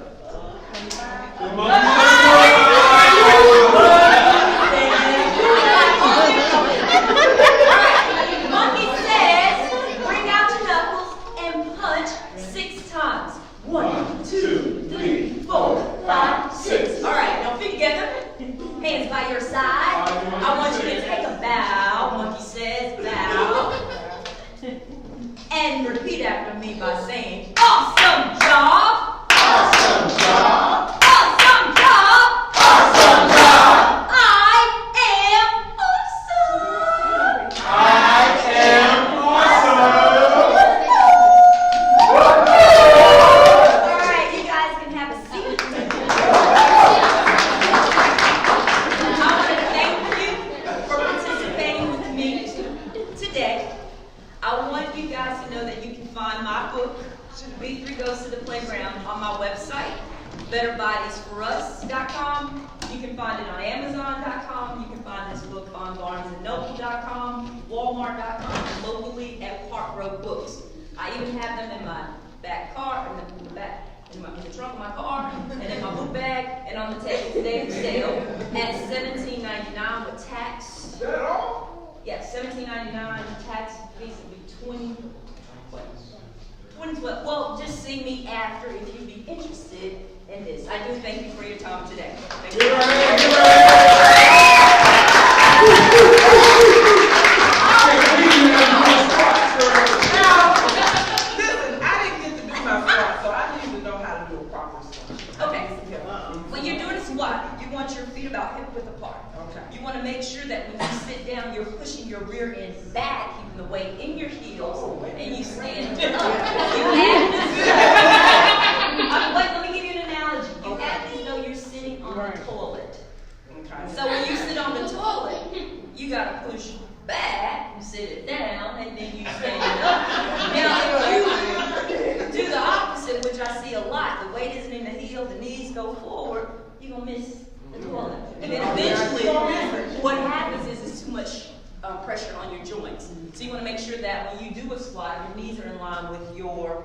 Monkey says, bring out your knuckles and punch 6 times. 1, 2, 3, 4, 5, 6. All right, now feet together, hands by your side. I want you to take a bow. Monkey says, bow. And repeat after me by saying, awesome job. Awesome job. Awesome job. Awesome job. I am awesome. All right, you guys can have a seat. I want to thank you for participating with me today. I want you guys to know that you can find my book, B3 Goes to the Playground, on my website, betterbodiesforus.com. You can find it on Amazon.com. You can find this book on BarnesandNoble.com, Walmart.com, and locally at Park Road Books. I even have them in my back car, in the trunk of my car, and in my book bag, and on the table today for sale at $17.99 with tax. Is that all? Yes, $17.99, tax fees will be $20. Well, just see me after if you'd be interested in this. I do thank you for your time today. Thank you. Now, listen, I didn't get to do my squat, so I need to know how to do a proper squat. Okay, when you're doing a squat, you want your feet about hip width apart. Okay. You want to make sure that when you sit down, you're pushing your rear end back, keeping the weight in your heels, and you stand up. Wait, let me give you an analogy. You act as though you're sitting on the toilet. Okay. So when you sit on the toilet, you gotta push back, you sit it down, and then you stand up. Now, if you do the opposite, which I see a lot, the weight isn't in the heel, the knees go forward, you're gonna miss the toilet. And then eventually, what happens is it's too much pressure on your joints. So you wanna make sure that when you do a squat, your knees are in line with your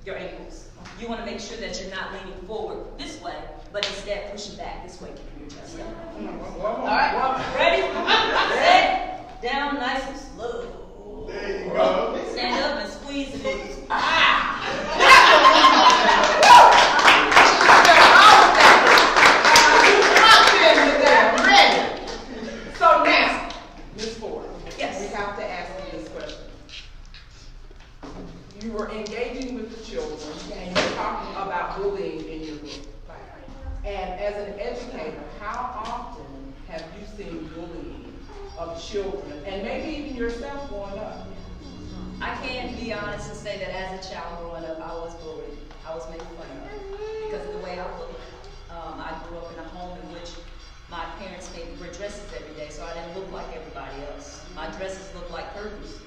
ankles. You wanna make sure that you're not leaning forward this way, but instead pushing back this way, keeping your chest up. All right, ready? Set, down nice and slow. There you go. Stand up and squeeze the glutes. So now, Ms. Ford, Yes. we have to ask you this question. You were engaging with the children, and you're talking about bullying in your book. And as an educator, how often have you seen bullying of children, and maybe even yourself growing up? I can be honest and say that as a child growing up, I was bullied. I was made fun of because of the way I look. I grew up in a home in which my parents made me wear dresses every day, so I didn't look like everybody else. My dresses looked like curtains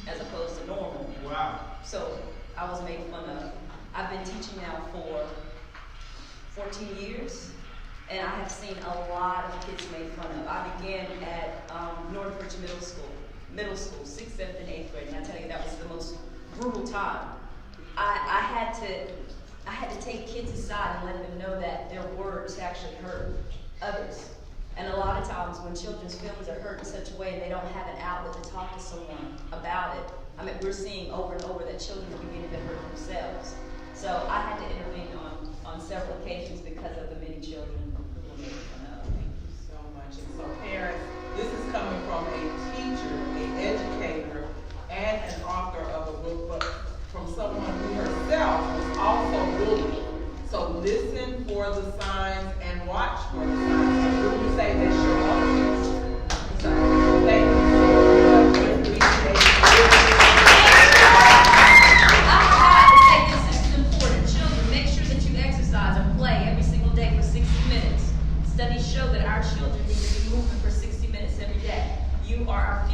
as opposed to normal. Wow. So I was made fun of. I've been teaching now for 14 years, and I have seen a lot of kids made fun of. I began at Northbridge Middle School, 6th, 7th, and 8th grade, and I tell you, that was the most brutal time. I had to take kids aside and let them know that their words actually hurt others. And a lot of times when children's feelings are hurt in such a way they don't have an outlet to talk to someone about it, I mean, we're seeing over and over that children are beginning to hurt themselves. So I had to intervene on several occasions because of the many children who were made fun of. Thank you so much. And so parents, this is coming from a teacher, an educator, and an author of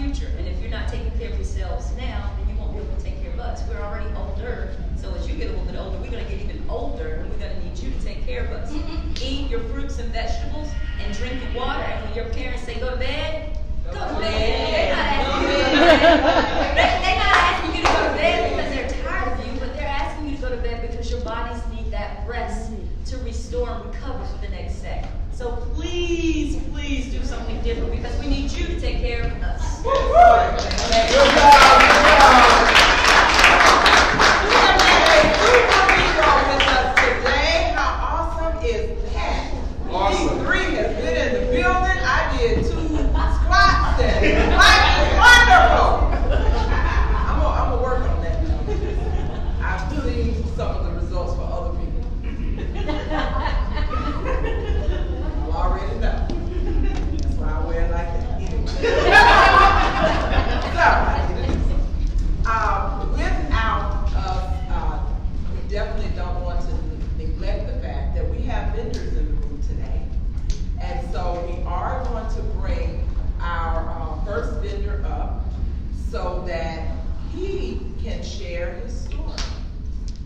future. And if you're not taking care of yourselves now, then you won't be able to take care of us. We're already older, so as you get a little bit older, we're gonna get even older, and we're gonna need you to take care of us. Eat your fruits and vegetables, and drink your water, and when your parents say go to bed, go to bed. They're not asking you to go to bed because they're tired of you, but they're asking you to go to bed because your bodies need that rest to restore and recover for the next day. So please, please do something different because we need you to take care of us. Good job. With us today. How awesome is that? Awesome. These three has been in the building. I did 2 squats and life is wonderful. I'm gonna work on that now. I've seen some of the results for other people. I already know. That's why I wear it like that. Anyway. Without us, we definitely don't want to neglect the fact that we have vendors in the room today. And so we are going to bring our first vendor up so that he can share his story.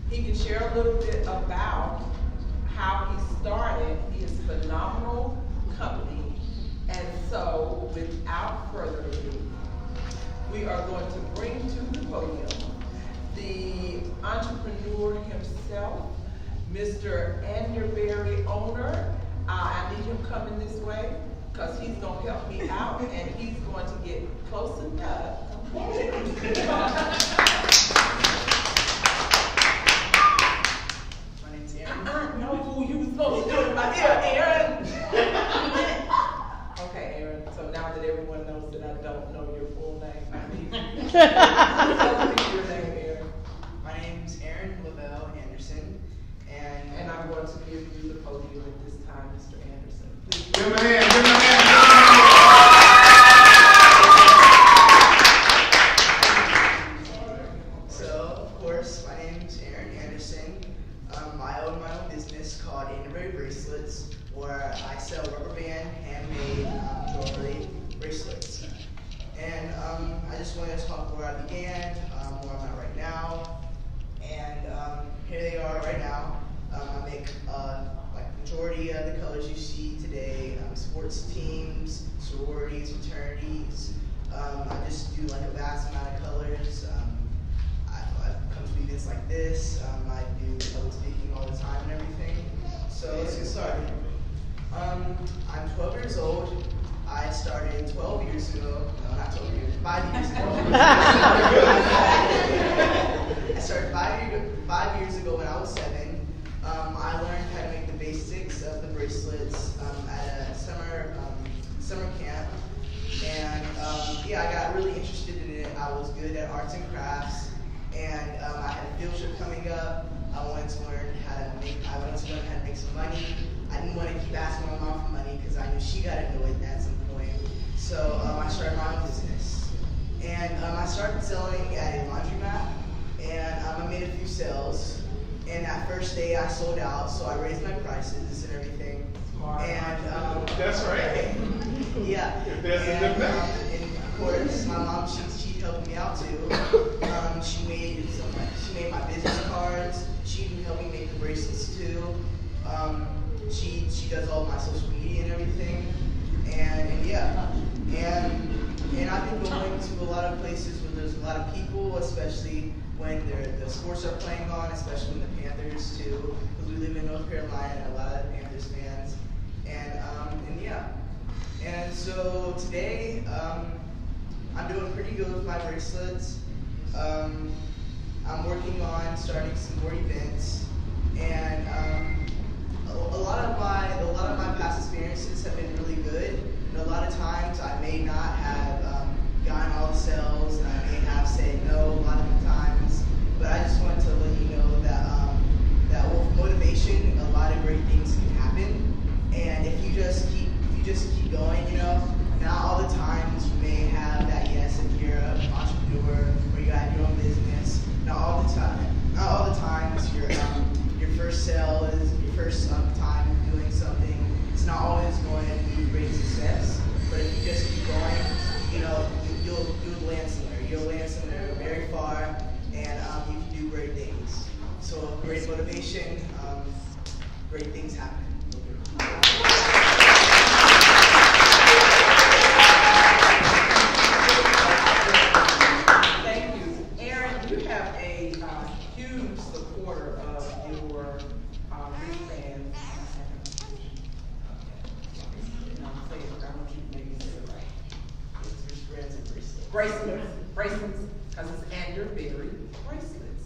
He can share a little bit about how he started his phenomenal company. And so without further ado, we are going to bring to the podium the entrepreneur himself, Mr. Anderberry owner. I need him coming this way because he's going to help me out and he's going to get close enough. My name's Aaron. I know who you were supposed to do in my ear, Aaron. Okay, Aaron, so now that everyone knows that I don't know your full name, I need you to tell me your name, Aaron. My name's Aaron Lavelle Anderson, And I'm going to give you the podium at this time, Mr. Anderson. Please. Give him a hand, give him a hand. So, of course, my name's Aaron Anderson. I own my own business called Anderberry Bracelets, where I sell rubber band, handmade jewelry bracelets. And I just wanted to talk where I began, where I'm at right now. And here they are right now. I make like majority of the colors you see today, sports teams, sororities, fraternities. I just do like a vast amount of colors. I've come to events like this. I do public speaking all the time and everything. So let's get started. I'm 12 years old. I started 12 years ago. No, not 12 years. 5 years ago. I started 5 years ago when I was 7. I learned how to make the basics of the bracelets at a summer camp. And yeah, I got really interested in it. I was good at arts and crafts. And I had a field trip coming up. I wanted to learn how to make some money. I didn't want to keep asking my mom for money because I knew she got annoyed at some point. So I started my own business. And I started selling at a laundromat. And I made a few sales. And that first day I sold out, so I raised my prices and everything. Smart. And that's right. Yeah. If there's a good back. And of course, my mom, she helped me out too. She made my business cards. She helped me make the bracelets too. She does all my social media and everything. And yeah. And I've been going to a lot of places where there's a lot of people, especially when the sports are playing on, especially when the Panthers too, because we live in North Carolina and a lot of Panthers fans. And yeah. And so today, I'm doing pretty good with my bracelets. I'm working on starting some more events, and a lot of my past experiences have been really good. And a lot of times I may not have gotten all the sales, and I may have said no a lot of the times. But I just wanted to let you know that with motivation, a lot of great things can happen. And if you just keep going, you know, not all the times you may have that yes if you're an entrepreneur or you got your own business. Not all the times your first sale is your first time doing something. It's not always going to be great success. But if you just keep going, you know, you'll great things happen. Thank you. Aaron, you have a huge supporter of your wristband. I'm saying, I want you to make it say it right. It's wristbands and bracelets. Bracelets, because it's and your berry bracelets.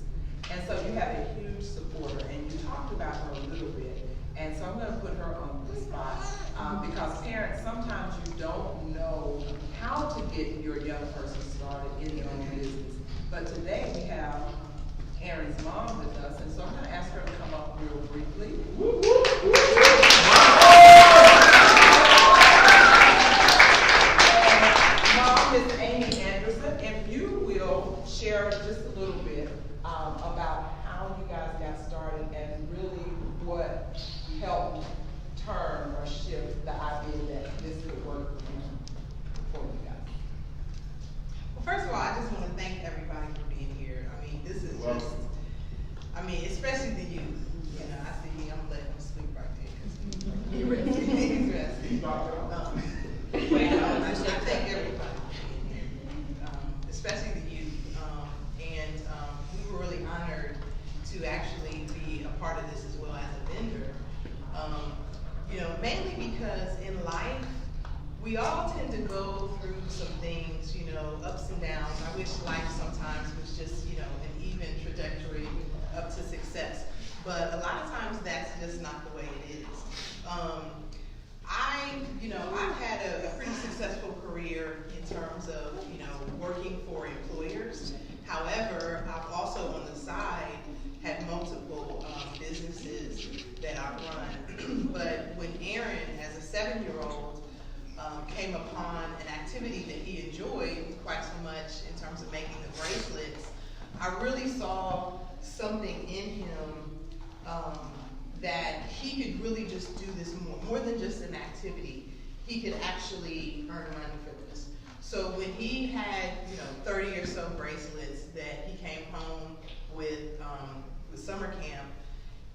And so you have a huge supporter, and you talked about her a little bit. And so I'm gonna put her on the spot, because parents, sometimes you don't know how to get your young person started in their own business. But today we have Aaron's mom with us, and so I'm gonna ask her to come up real briefly. Mom is Amy Anderson, if you will share just a little bit about how you guys got started and really what helped turn or shift the idea that this could work for you guys. Well, first of all, I just want to thank everybody for being here. I mean, this is just, I mean, especially the youth. You know, I see, I'm letting them sleep right there. He's resting. He's resting. I thank everybody for being here, especially the youth. We were really honored to actually be a part of this as well as a vendor. You know, mainly because in life, we all tend to go through some things, you know, ups and downs. I wish life sometimes was just, you know, an even trajectory up to success. But a lot of times that's just not the way it is. I've had a pretty successful career in terms of, you know, working for employers. However, I've also on the side had multiple businesses that I run. But when Aaron, as a 7-year-old, came upon an activity that he enjoyed quite so much in terms of making the bracelets, I really saw something in him that he could really just do this more than just an activity. He could actually earn money for this. So when he had, you know, 30 or so bracelets that he came home with summer camp,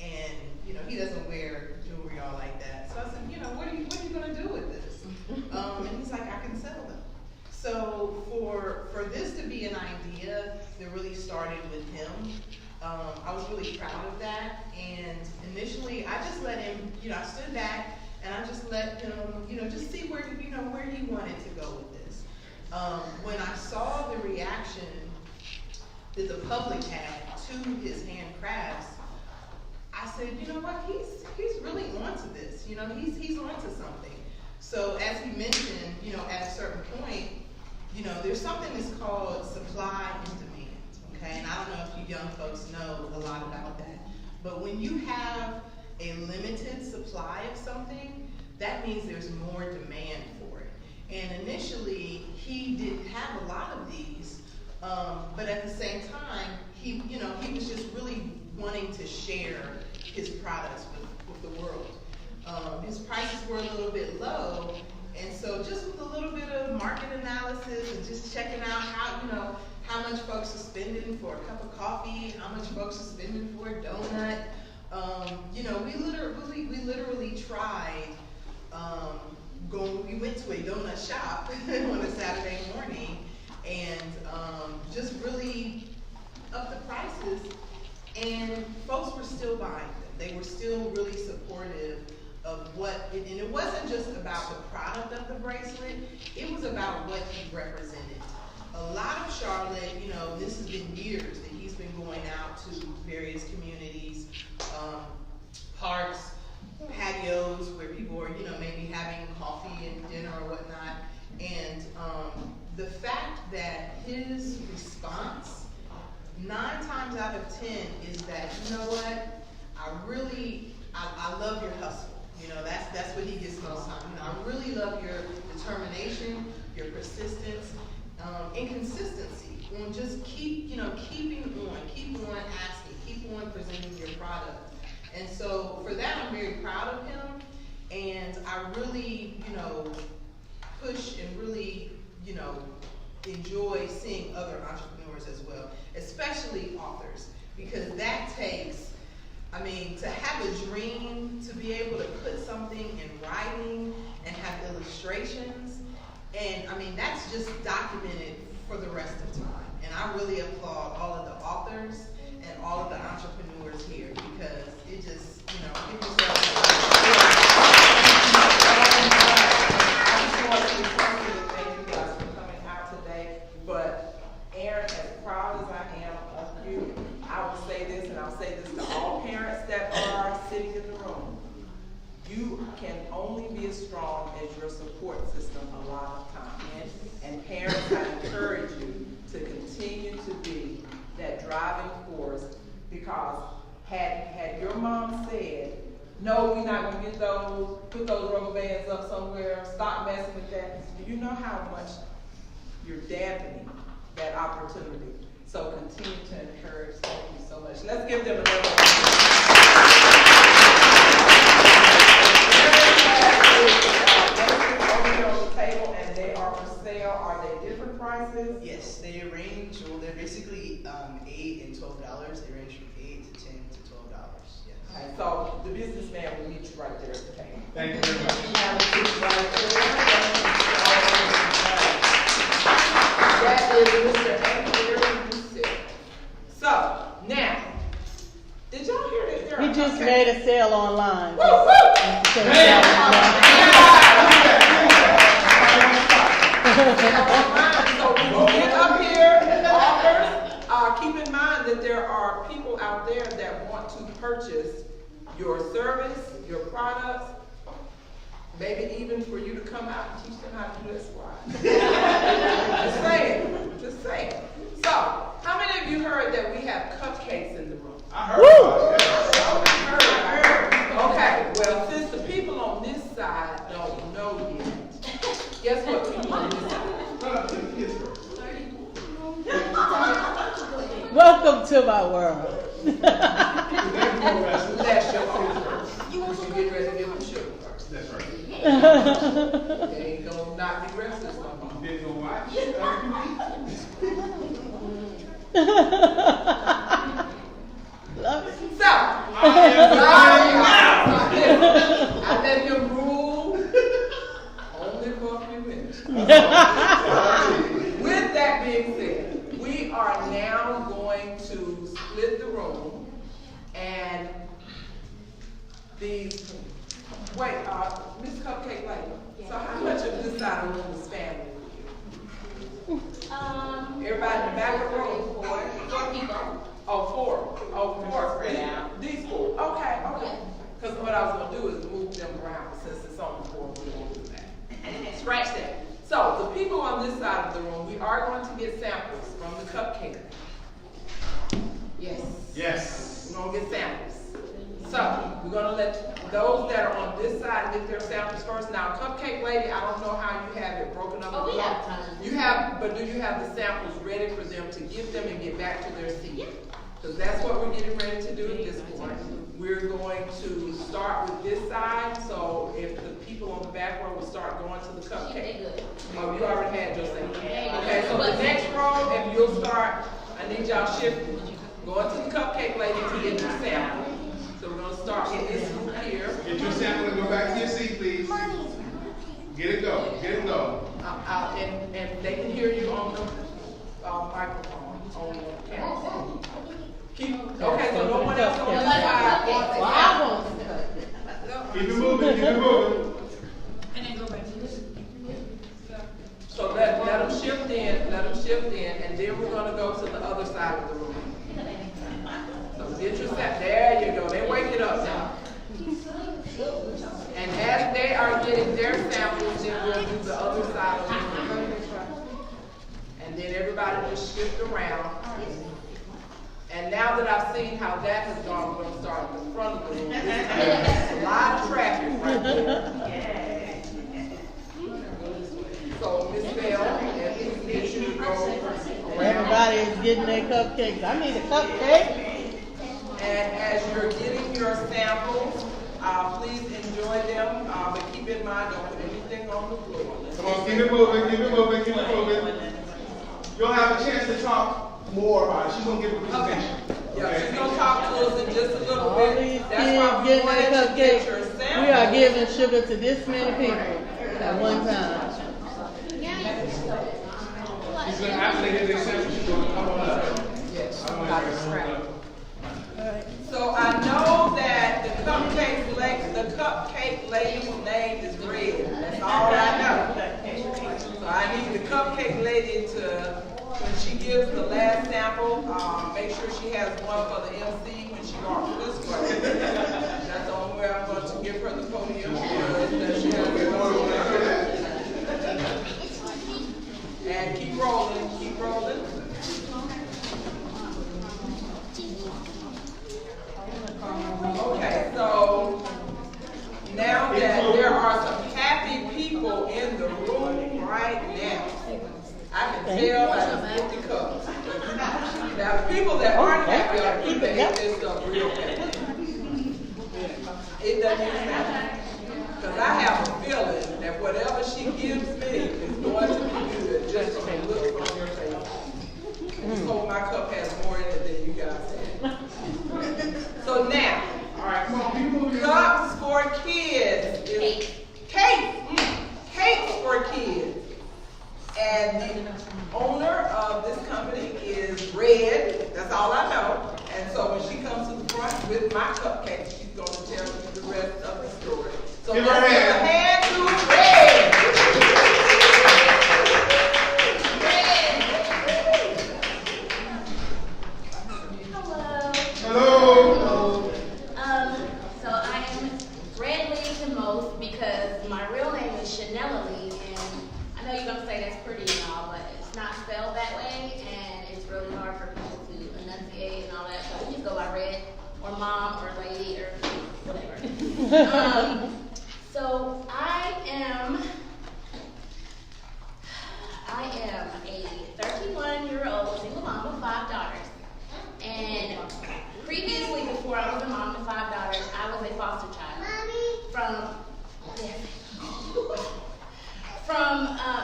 and you know, he doesn't wear jewelry all like that. So I said, you know, what are you gonna do with this? And he's like, I can sell them. So for this to be an idea that really started with him, I was really proud of that. And initially, I just let him, you know, I stood back and I just let him, you know, just see where, you know, where he wanted to go with this. When I saw the reaction that the public had to his handcrafts, I said, you know what, he's really onto this. You know, he's onto something. So as he mentioned, you know, at a certain point, you know, there's something that's called supply and demand, okay? And I don't know if you young folks know a lot about that. But when you have a limited supply of something, that means there's more demand for it. And initially, he didn't have a lot of these, but at the same time, he was just really wanting to share his products with the world. His prices were a little bit low, and so just with a little bit of market analysis and just checking out how much folks are spending for a cup of coffee, how much folks are spending for a donut. We literally tried. We went to a donut shop on a Saturday morning and just really upped the prices, and folks were still buying them. They were still really supportive of and it wasn't just about the product of the bracelet, it was about what he represented. A lot of Charlotte, you know, this has been years that he's been going out to various communities, parks, patios where people are, you know, maybe having coffee and dinner or whatnot. And the fact that his response 9 times out of 10 is that, you know what, I love your hustle. You know, that's what he gets most time. You know, I really love your determination, your persistence, and consistency on just keeping on asking, keep on presenting your product. And so for that, I'm very proud of him, and I really, you know, push and really, you know, enjoy seeing other entrepreneurs as well, especially authors, because that takes, I mean, to have a dream, to be able to put something in writing and have illustrations, and I mean, that's just documented for the rest of time. And I really applaud all of the authors and all of the entrepreneurs here, because it just, you know, give yourself I just want to personally thank you guys for coming out today. But Aaron, as proud as I am of you, I will say this, and I'll say this to all parents that are sitting in the room. You can only be as strong as your support system a lot of times. And parents, I encourage you to continue to be that driving force, because had your mom said, no, we're not gonna get those, put those rubber bands up somewhere, stop messing with that, do you know how much you're dampening that opportunity? So continue to encourage. Thank you so much. Let's give them another on the table, and they are for sale. Are they different prices? Yes, they range, well, they're basically $8 and $12. They range from $8 to $10 to $12. Yes. Okay, so the businessman will meet you right there at the table. Thank you very much. That is Mr. Aaron Lucille. So, now, did y'all hear that there are He just cupcakes? made a sale online. Woo, woo! So when you get up here, authors, keep in mind that there are people out there that want to purchase your service, your products, maybe even for you to come out and teach them how to do this just saying. So, how many of you heard that we have cupcakes in the room? I heard about it. Okay, well, since the people on this side don't know yet, guess what people on this side? Welcome to my world. Bless your heart. You get ready to give them sugar first. That's right. They ain't gonna not be restless no more. Then go watch. So, I let him rule only for a few minutes. With that being said, we are now going to split the room, and these, wait, Miss Cupcake Lady, so how much of this side of the room is family with you? Everybody in the back of the room? Four people. Oh, four. Oh, four. These four. Okay. Because what I was going to do is move them around, since it's on the floor, we won't do that. Scratch that. So, the people on this side of the room, we are going to get samples from the cupcake. Yes. Yes. We're going to get samples. So, we're going to let those that are on this side get their samples first. Now, Cupcake Lady, I don't know how you have it broken up. Oh, we have time. But do you have the samples ready for them to give them and get back to their seat? Because that's what we're getting ready to do at this point. We're going to start with this side, so if the people on the back row will start going to the cupcake. Oh, you already had your sample. Okay, so the next row, if you'll start, I need y'all shifting. Going to the Cupcake Lady to get your sample. So we're going to start with this group here. Get your sample and go back to your seat, please. Get it go. Get it go. And they can hear you on the microphone, on the camera. Okay, so no one else on the side wants it. Keep it moving. Keep it moving. And then go back to this. So let them shift in, and then we're gonna go to the other side of the room. So get your set, there you go, they wake it up now. And as they are getting their samples, then we'll do the other side of the room. And then everybody just shift around. And now that I've seen how that has gone, we're gonna start at the front of the room. There's a lot of traffic right there. So Ms. Bell, if we get you to go around. Everybody is getting their cupcakes. I need a cupcake. And as you're getting your samples, please enjoy them, but keep in mind, don't put anything on the floor. Come on, keep it moving. Keep it moving. Keep it moving. You'll have a chance to talk more about it. She's gonna give a presentation. Yeah, she's gonna talk to us in just a little All bit. these That's why kids we getting wanted their to get your cupcakes. sample. We are giving sugar to this many people at one time. She's gonna, after they get their sample, she's gonna come on up. Yes. I want her to come on up. So I know that the cupcake lady's name is Red. That's all I know. So I need the cupcake lady to, when she gives the last sample, make sure she has one for the MC when she walks this way. That's the only way I'm going to give her the podium. That she has one. And keep rolling, keep rolling. Okay, so now that there are some happy people in the room right now, I can tell by the empty cups. Now, the people that aren't happy are people that hate this stuff real bad. It doesn't even matter. Because I have a feeling that whatever she gives me is going to be good just from the look on your face. Just hope my cup has more in it than you guys have. So now, All right, come on, people. Cups for Kids is Cakes for Kids. And the owner of this company is Red. That's all I know. And so when she comes to the front with my cupcake, she's going to tell you the rest of the story. So Give her let's a give hand. a hand to Red. Hello. Hello. So I am Red Lee to most because my real name is Chanella Lee, and I know you're gonna say that's pretty and all, but it's not spelled that way, and it's really hard for people to enunciate and all that. So we just go by Red or Mom or Lady or whatever. So I am a 31-year-old single mom of 5 daughters. And previously, before I was a mom of 5 daughters, I was a foster child.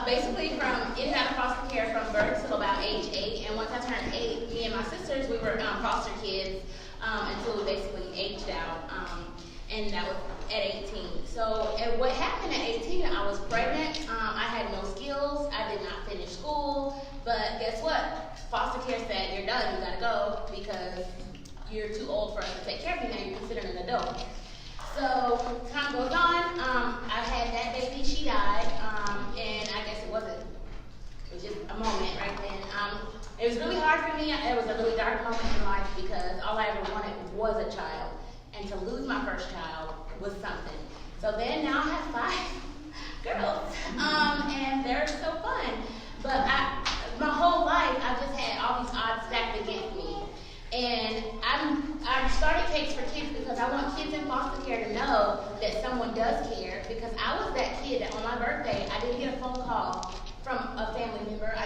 Basically from in and out of foster care from birth till about age 8. And once I turned 8, me and my sisters, we were foster kids until we basically aged out. And that was at 18. So and what happened at 18, I was pregnant. I had no skills. I did not finish school. But guess what? Foster care said, you're done. You gotta go because you're too old for us to take care of you now. You're considered an adult. So time goes on. I had that baby. She died. And I guess it was just a moment right then. It was really hard for me. It was a really dark moment in life because all I ever wanted was a child. And to lose my first child was something. So then now I have 5 girls. And they're so fun. But my whole life, I've just had all these odds stacked against me. And I started Cakes for Kids because I want kids in foster care to know that someone does care. Because I was that kid that on my birthday, I didn't get a phone call from a family member. I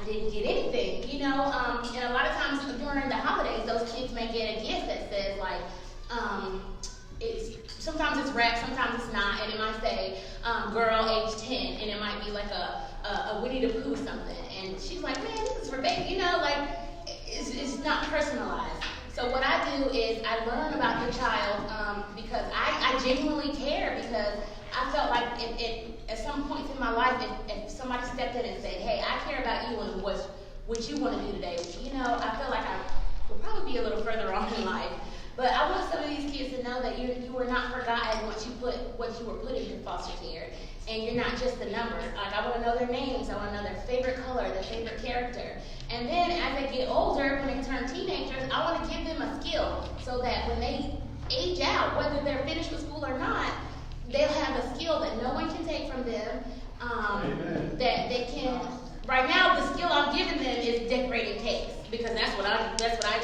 didn't get anything, you know. And a lot of times during the holidays, those kids may get a gift that says like, sometimes it's wrapped, sometimes it's not, and it might say girl age 10, and it might be like a Winnie the Pooh something. And she's like, man, this is for baby, you know, like it's not personalized. So what I do is I learn about the child because I genuinely care, because I felt like at some points in my life, if somebody stepped in and said, hey, I care about you and what you want to do today, you know, I feel like I would probably be a little further on in life. But I want some of these kids to know that you were not forgotten once you were put into foster care, and you're not just a number. Like, I want to know their names, I want to know their favorite color, their favorite character. And then as they get older, when they turn teenagers, I want to give them a skill so that when they age out, whether they're finished with school or not, they'll have a skill that no one can take from them, that they can. Right now, the skill I'm giving them is decorating cakes, because that's what I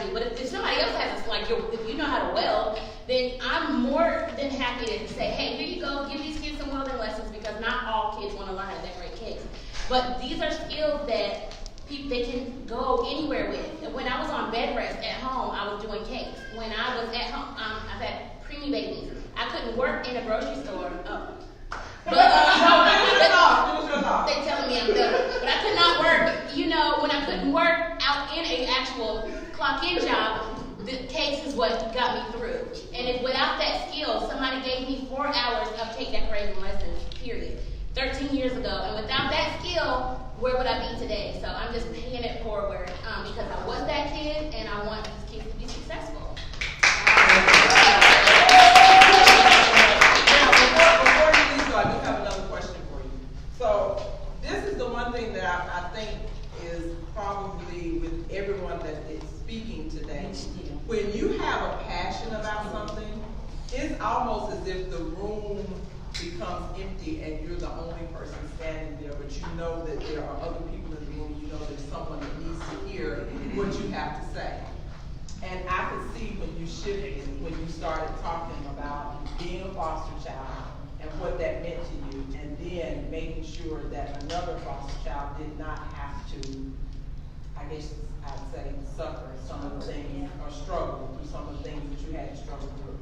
do. But if somebody else has if you know how to weld, then I'm more than happy to say, hey, here you go, give these kids some welding lessons, because not all kids want to learn how to decorate cakes. But these are skills that they can go anywhere with. When I was on bed rest at home, I was doing cakes. When I was at home, I've had preemie babies. I couldn't work in a grocery store. But they telling me I'm done. But I could not work, you know, when I couldn't work out in an actual clock-in job, ago. And without that skill, where would I be today? So I'm just paying it forward because I was that kid and I want these kids to be successful. Now, before you leave, so I do have another question for you. So this is the one thing that I think is probably with everyone that is speaking today. When you have a passion about something, it's almost as if the room becomes empty and you're the only person standing there, but you know that there are other people in the room, you know there's someone that needs to hear what you have to say. And I could see when you shifted, when you started talking about being a foster child and what that meant to you, and then making sure that another foster child did not have to, I guess I'd say, suffer some of the things or struggle through some of the things that you had to struggle through.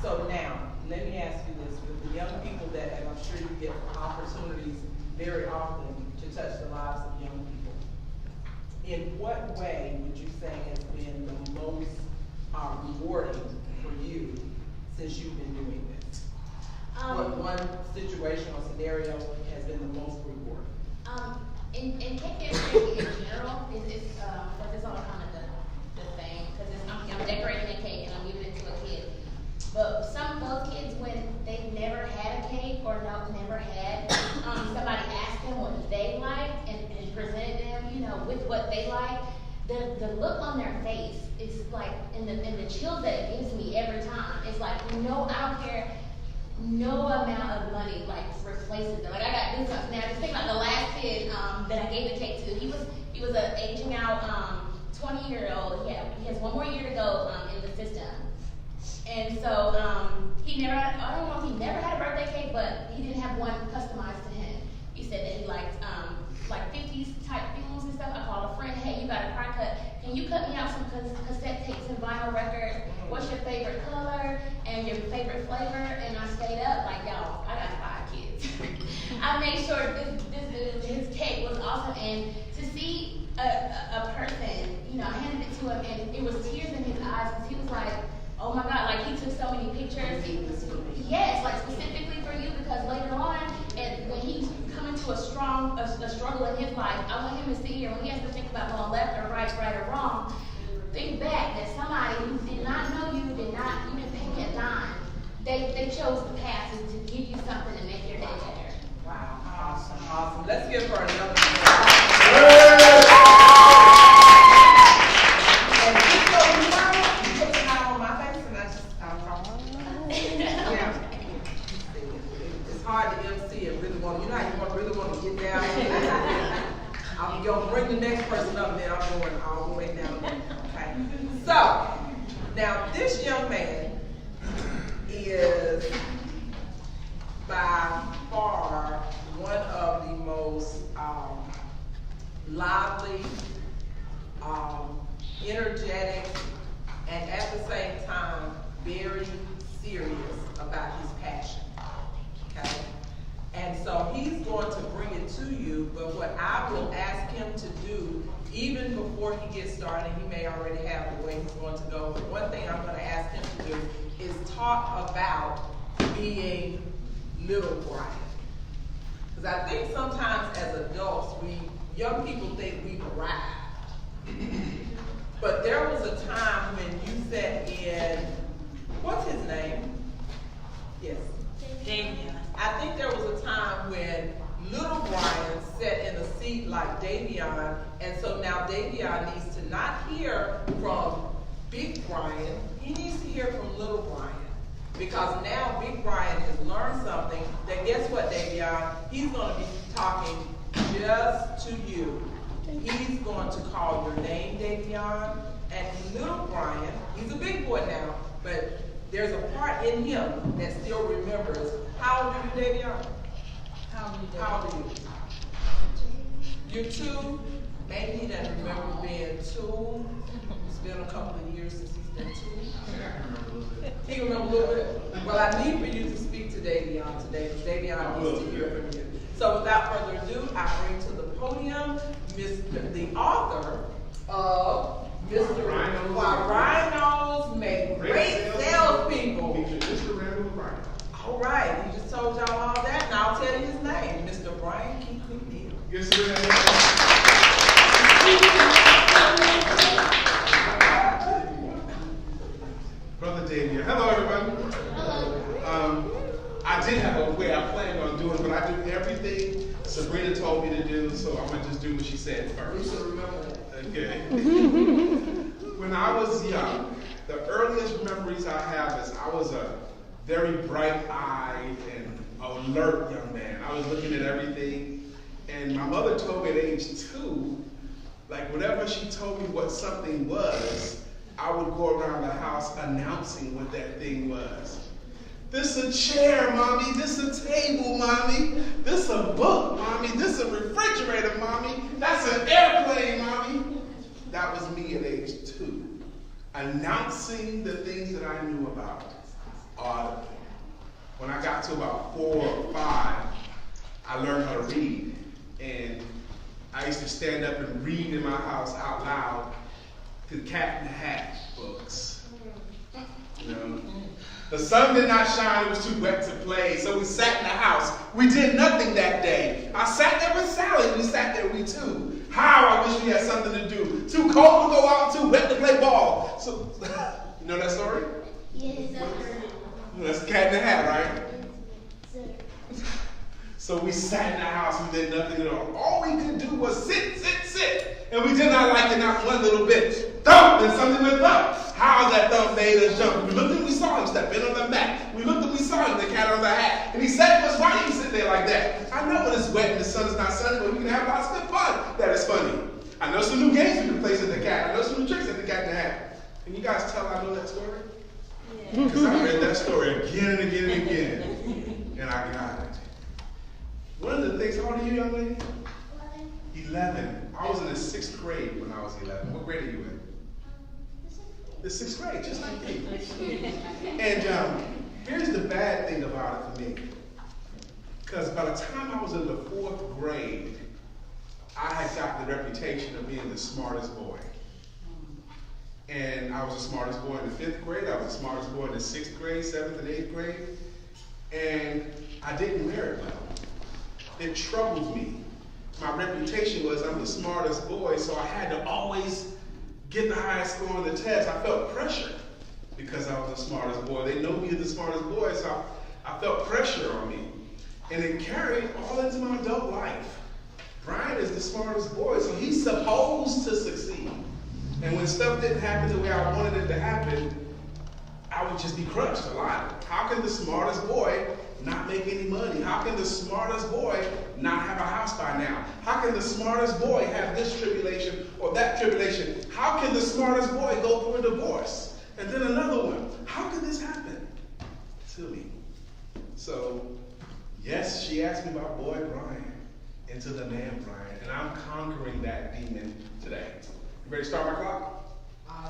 So now, let me ask you this, with the young people that, and I'm sure you get opportunities very often to touch the lives of young people, in what way would you say has been the most rewarding for you since you've been doing this? What one situation or scenario has been the most rewarding? In cake decorating in general, it's all kind of the thing, because I'm decorating a cake and I'm giving it to a kid. But some of those kids, when they've never had a cake or never had, somebody asked them what they liked and presented them, with what they like, the look on their face is like, and the chills that it gives me every time, it's like, I don't care, no amount of money replaces it. Like I got goosebumps now. Just think about the last kid that I gave the cake to. He was an aging out 20-year-old. He has one more year to go in the system. And so he never had, I don't know if he never had a birthday cake, but he didn't have one customized to him. He said that he liked 50s type films and stuff. I called a friend, hey, you got a pie cut. Can you cut me out some cassette tapes and vinyl records? What's your favorite color and your favorite flavor? And I stayed up like, y'all, I got 5 kids. I made sure his cake was awesome. And to see a person, I handed it to him and it was tears in his eyes because he was like, oh my God, he took so many pictures. Yes, specifically for you, because later on, and when he's coming to a struggle in his life, I want him to see here, when he has to think about going left or right or wrong, think back that somebody who did not know you, you didn't pay me a dime, they chose the path to give you something to make your day better. Wow, awesome. Let's give her another I'm going to bring the next person up and then I'm going all the way down there, okay? So, now this young man is by far one of the most lively, energetic, and at the same time, very serious about his passion, okay? And so he's going to bring it to you, but what I will ask him to do, even before he gets started, he may already have the way he's going to go, but one thing I'm going to ask him to do is talk about being little Brian. Because I think sometimes as adults, young people think we've arrived. But there was a time when you sat in, what's his name? Yes. Damien. I think there was a time when little Brian sat in a seat like Davion, and so now Davion needs to not hear from Big Brian, he needs to hear from little Brian. Because now Big Brian has learned something that, guess what, Davion? He's going to be talking just to you. He's going to call your name, Davion, and little Brian, he's a big boy now, but there's a part in him that still remembers. How old are you, Davion? How old are you? You're 2. Maybe he doesn't remember being 2. It's been a couple of years since he's been 2. He can remember a little bit. Well, I need for you to speak to Davion today, because Davion wants to hear from you. So without further ado, I bring to the podium the author of Mr. Why Rhinos Make Great Salespeople. Mr. Randall Brian. All right, he just told y'all all that, and I'll tell you his name, Mr. Brian Give Sabrina a hand. Brother Damien. Hello, everyone. I did have a way I planned on doing, but I do everything Sabrina told me to do, so I'm going to just do what she said first. Okay. When I was young, the earliest memories I have is I was a very bright-eyed and alert young man. I was looking at everything, and my mother told me at age 2, like whenever she told me what something was, I would go around the house announcing what that thing was. This a chair, mommy. This a table, mommy. This a book, mommy. This a refrigerator, mommy. That's an airplane, mommy. That was me at age 2, announcing the things that I knew about audibly. When I got to about 4 or 5, I learned how to read, and I used to stand up and read in my house out loud the Cat in the Hat books. You know? The sun did not shine, it was too wet to play, so we sat in the house. We did nothing that day. I sat there with Sally, we sat there, we too. How I wish we had something to do. Too cold to go out, too wet to play ball. So, you know that story? Yes, sir. That's the Cat in the Hat, right? So we sat in the house, we did nothing at all. All we could do was sit, sit, sit. And we did not like it not one little bit. Thump, and something went thump. How that thump made us jump. We looked and we saw him step in on the mat. We looked and we saw him, the cat on the hat. And he said to us, why do you sit there like that? I know when it's wet and the sun is not sunny, but we can have lots of good fun. That is funny. I know some new games we can play in the cat. I know some new tricks in the Cat in the Hat. Can you guys tell I know that story? Yeah. Because I read that story again and again and again. And I got it. One of the things, how old are you, young lady? 11. I was in the 6th grade when I was 11. What grade are you in? The 6th grade, just like me. And here's the bad thing about it for me. Because by the time I was in the 4th grade, I had got the reputation of being the smartest boy. And I was the smartest boy in the 5th grade. I was the smartest boy in the 6th grade, 7th and 8th grade. And I didn't merit well. It troubled me. My reputation was I'm the smartest boy, so I had to always get the highest score on the test. I felt pressure because I was the smartest boy. They know me as the smartest boy, so I felt pressure on me. And it carried all into my adult life. Brian is the smartest boy, so he's supposed to succeed. And when stuff didn't happen the way I wanted it to happen, I would just be crushed a lot. How can the smartest boy not make any money? How can the smartest boy not have a house by now? How can the smartest boy have this tribulation or that tribulation? How can the smartest boy go through a divorce? And then another one. How can this happen to me? So, yes, she asked me about boy Brian into the man Brian, and I'm conquering that demon today. You ready to start my clock?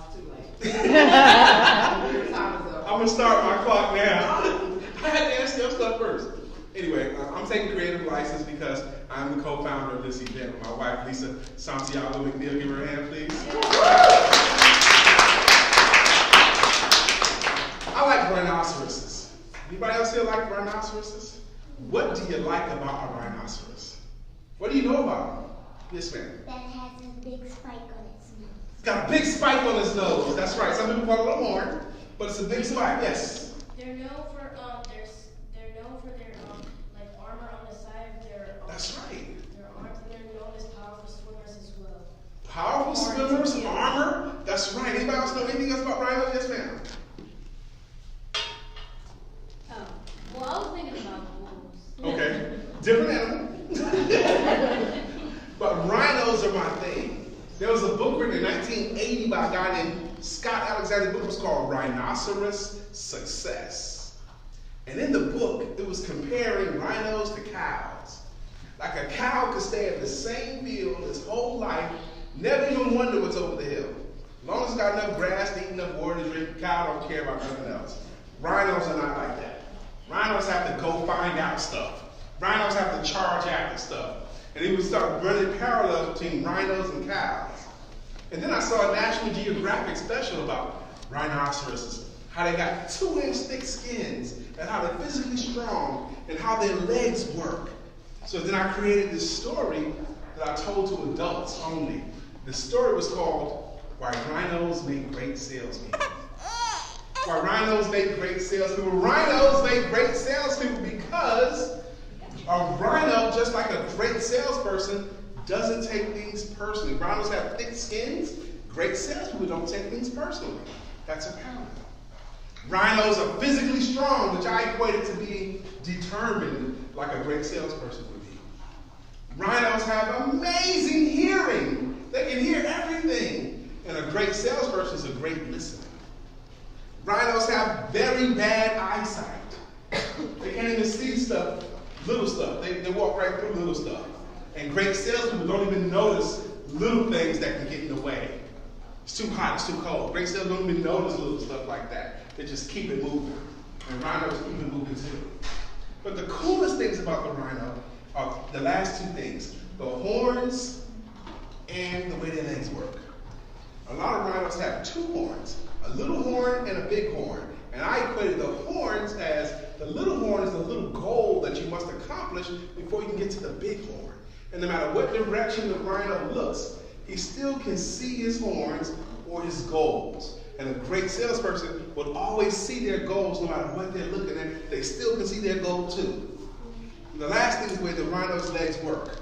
It's too late. Your time is up. I'm going to start my clock now. I had to ask them stuff first. Anyway, I'm taking creative license because I'm the co-founder of this event with my wife, Lisa Santiago McNeil. Give her a hand, please. I like rhinoceroses. Anybody else here like rhinoceroses? What do you like about a rhinoceros? What do you know about them? Yes, ma'am. That has a big spike on its nose. It's got a big spike on its nose. That's right. Some people call it a horn, but it's a big spike. Yes. They're known for their like armor on the side of their That's right. their arms, and they're known as powerful swimmers as well. Powerful swimmers, armor. That's right. Anybody else know anything else about rhinos? Yes, ma'am. Well, I was thinking about wolves. Okay. Different animal. But rhinos are my thing. There was a book written in 1980 by a guy named Scott Alexander. The book was called Rhinoceros Success. And in the book, it was comparing rhinos to cows. Like a cow could stay in the same field its whole life, never even wonder what's over the hill. As long as it's got enough grass to eat, enough water to drink, the cow don't care about nothing else. Rhinos are not like that. Rhinos have to go find out stuff. Rhinos have to charge after stuff. And he would start running parallels between rhinos and cows. And then I saw a National Geographic special about rhinoceroses, how they got 2-inch thick skins, and how they're physically strong, and how their legs work. So then I created this story that I told to adults only. The story was called Why Rhinos Make Great Salespeople. Why rhinos make great salespeople. Rhinos make great salespeople because a rhino, just like a great salesperson, doesn't take things personally. Rhinos have thick skins. Great salespeople don't take things personally. That's apparent. Rhinos are physically strong, which I equated to being determined like a great salesperson would be. Rhinos have amazing hearing. They can hear everything. And a great salesperson is a great listener. Rhinos have very bad eyesight. They can't even see stuff, little stuff. They walk right through little stuff. And great salespeople don't even notice little things that can get in the way. It's too hot, it's too cold. Great salespeople don't even notice little stuff like that. They just keep it moving. And rhinos keep it moving too. But the coolest things about the rhino are the last two things: the horns and the way their legs work. A lot of rhinos have two horns, a little horn and a big horn. And I equated the horns as the little horn is the little goal that you must accomplish before you can get to the big horn. And no matter what direction the rhino looks, he still can see his horns or his goals. And a great salesperson will always see their goals no matter what they're looking at. They still can see their goal too. And the last thing is the way the rhino's legs work.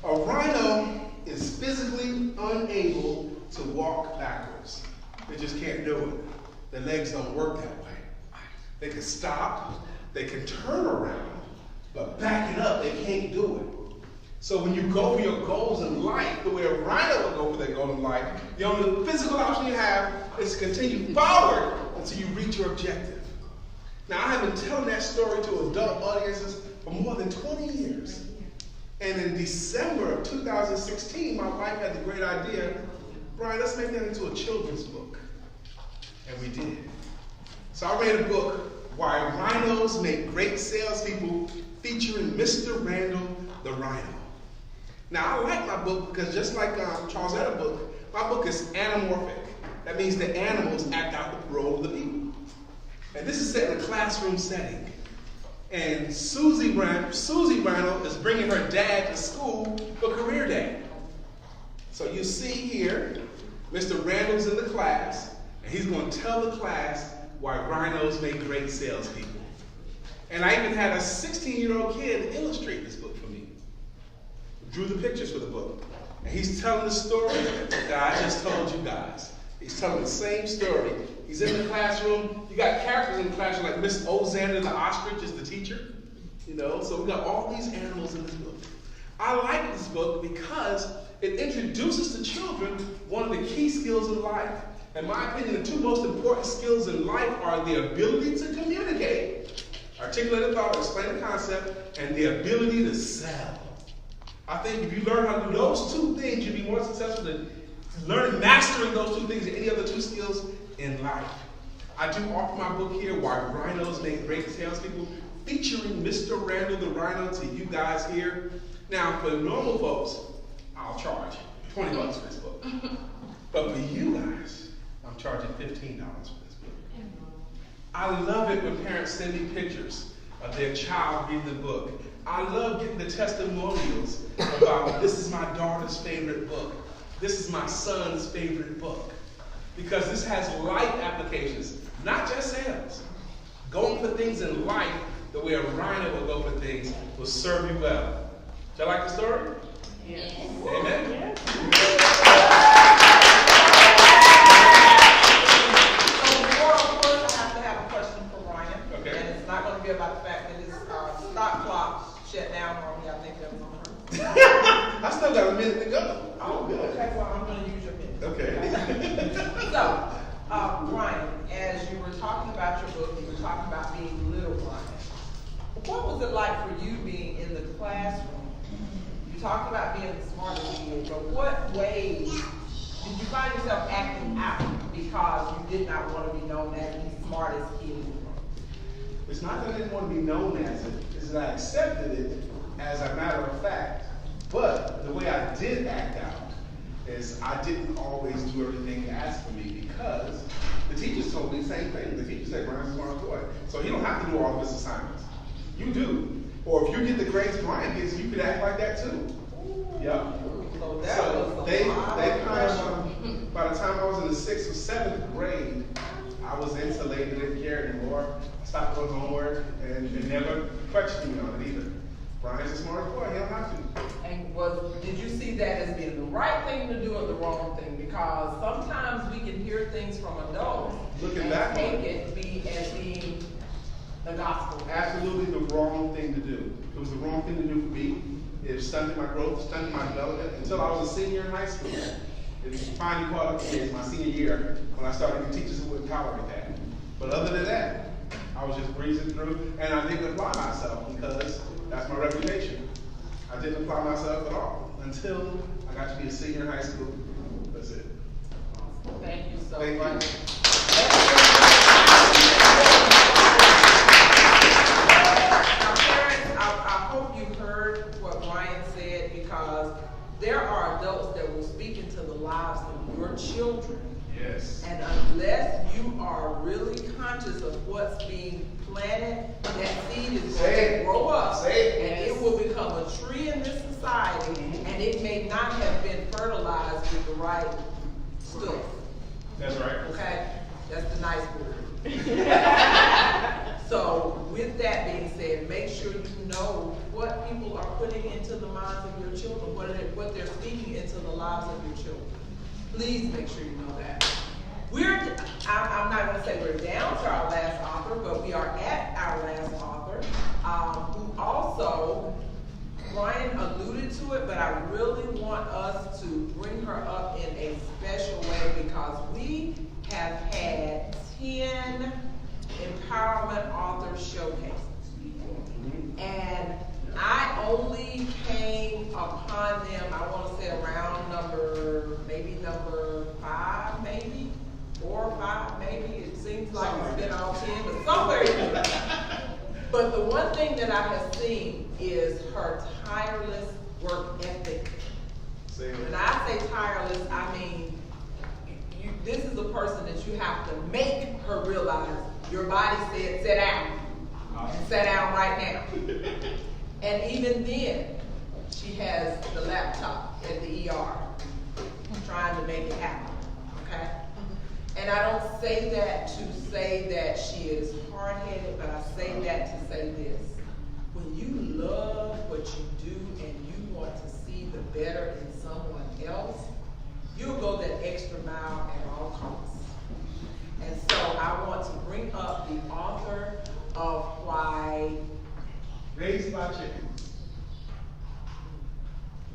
A rhino is physically unable to walk backwards. They just can't do it. Their legs don't work that way. They can stop, they can turn around, but backing up, they can't do it. So when you go for your goals in life, the way a rhino will go for their goal in life, the only physical option you have is to continue forward until you reach your objective. Now, I have been telling that story to adult audiences for more than 20 years. And in December of 2016, my wife had the great idea, Brian, let's make that into a children's book. And we did. So I read a book, Why Rhinos Make Great Salespeople, featuring Mr. Randall the Rhino. Now, I like my book because just like Charles had a book, my book is anamorphic. That means the animals act out the role of the people. And this is set in a classroom setting. And Susie Rhino is bringing her dad to school for career day. So you see here, Mr. Randall's in the class, and he's going to tell the class why rhinos make great salespeople. And I even had a 16-year-old kid illustrate this book for me. Drew the pictures for the book. And he's telling the story that I just told you guys. He's telling the same story. He's in the classroom. You got characters in the classroom like Miss Ozander the ostrich is the teacher. You know, so we got all these animals in this book. I like this book because it introduces to children one of the key skills in life. In my opinion, the two most important skills in life are the ability to communicate, articulate a thought, explain a concept, and the ability to sell. I think if you learn how to do those two things, you'll be more successful than mastering those two things than any other two skills in life. I do offer my book here, Why Rhinos Make Great Salespeople, featuring Mr. Randall the Rhino to you guys here. Now, for normal folks, I'll charge $20 for this book. But for you guys, I'm charging $15 for this book. I love it when parents send me pictures of their child reading the book. I love getting the testimonials about this is my daughter's favorite book. This is my son's favorite book. Because this has life applications, not just sales. Going for things in life the way a rhino will go for things will serve you well. Do you like the story? Yes. Amen? Yes. So before, of course, I have to have a question for Ryan. Okay. And it's not going to be about the fact that his stop clock shut down on me. I think that was on her. I still got a minute to go. Oh, good. Okay, well, I'm going to use your minute. Okay. So, Ryan, as you were talking about your book, you were talking about being little Ryan. What was it like for you being in the classroom? You talked about being the smartest kid, but what ways did you find yourself acting out because you did not want to be known as the smartest kid in the room? It's not that I didn't want to be known as it, it's that I accepted it as a matter of fact. But the way I did act out is I didn't always do everything asked for me because the teachers told me the same thing. The teacher said, Brian's a smart boy, so you don't have to do all of his assignments. You do. Or if you get the grades Brian gets, you could act like that too. Yep. So that So was they a lot kind of pressure. of, by the time I was in the 6th or 7th grade, I was insulated, didn't care anymore. I stopped doing homework and they never questioned me on it either. Brian's a smart boy, he don't have to. And did you see that as being the right thing to do or the wrong thing? Because sometimes we can hear things from adults Looking and back on take it. it as being the gospel. Absolutely the wrong thing to do. It was the wrong thing to do for me. It stunted my growth, stunted my development until I was a senior in high school. It finally caught up to me my senior year when I started getting teachers who wouldn't tolerate that. But other than that, I was just breezing through, and I didn't apply myself because that's my reputation. I didn't apply myself at all until I got to be a senior in high school. That's it. Thank you so Thank you. much. Now, parents, I hope you heard what Brian said, because there are adults that will speak into the lives of your children. Yes. And unless you are really conscious of what's being planted, that seed is going to grow up, and it will become a tree in this society, and it may not have been fertilized with the right stuff. That's right. Okay? That's the nice word. So, with that being said, make sure you know what people are putting into the minds of your children, what they're speaking into the lives of your children. Please make sure you know that. I'm not going to say we're down to our last author, but we are at our last author, who also, Brian alluded to it, but I really want us to bring her up in a special way, because we have had 10 empowerment author showcases. And I only came upon them, I want to say around number 5, maybe, 4 or 5, maybe. It seems like it's been all 10, but somewhere in there. But the one thing that I have seen is her tireless work ethic. When I say tireless, I mean, this is a person that you have to make her realize your body said, sit down. And sit down right now. And even then, she has the laptop at the ER trying to make it happen, okay? And I don't say that to say that she is hard-headed, but I say that to say this. When you love what you do and you want to see the better in someone else, you'll go that extra mile at all costs. And so I want to bring up the author of Why Raised by Chicken.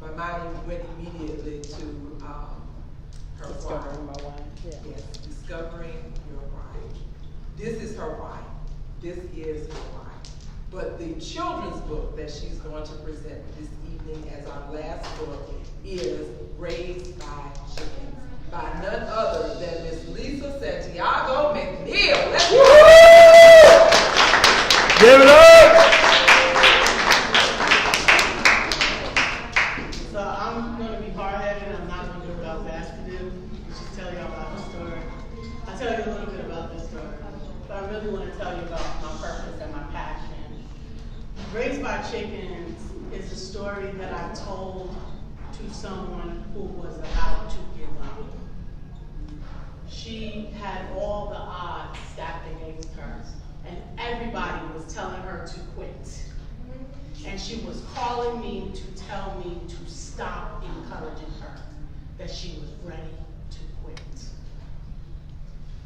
My mind went immediately to her Discovering why. my why. Yeah. Yes, discovering your why. This is her why. This is her why. But the children's book that she's going to present this evening as our last book is Raised by Chickens, by none other than Miss Lisa Santiago McNeil. Let's Give it up! So I'm going to be hard-headed. I'm not going to do what I was asked to do. Just tell you about the story. I'll tell you a little bit about this story, but I really want to tell you about my purpose and my passion. Raised by Chickens is a story that I told to someone who was about to give up. She had all the odds stacked against her, and everybody was telling her to quit. And she was calling me to tell me to stop encouraging her, that she was ready to quit.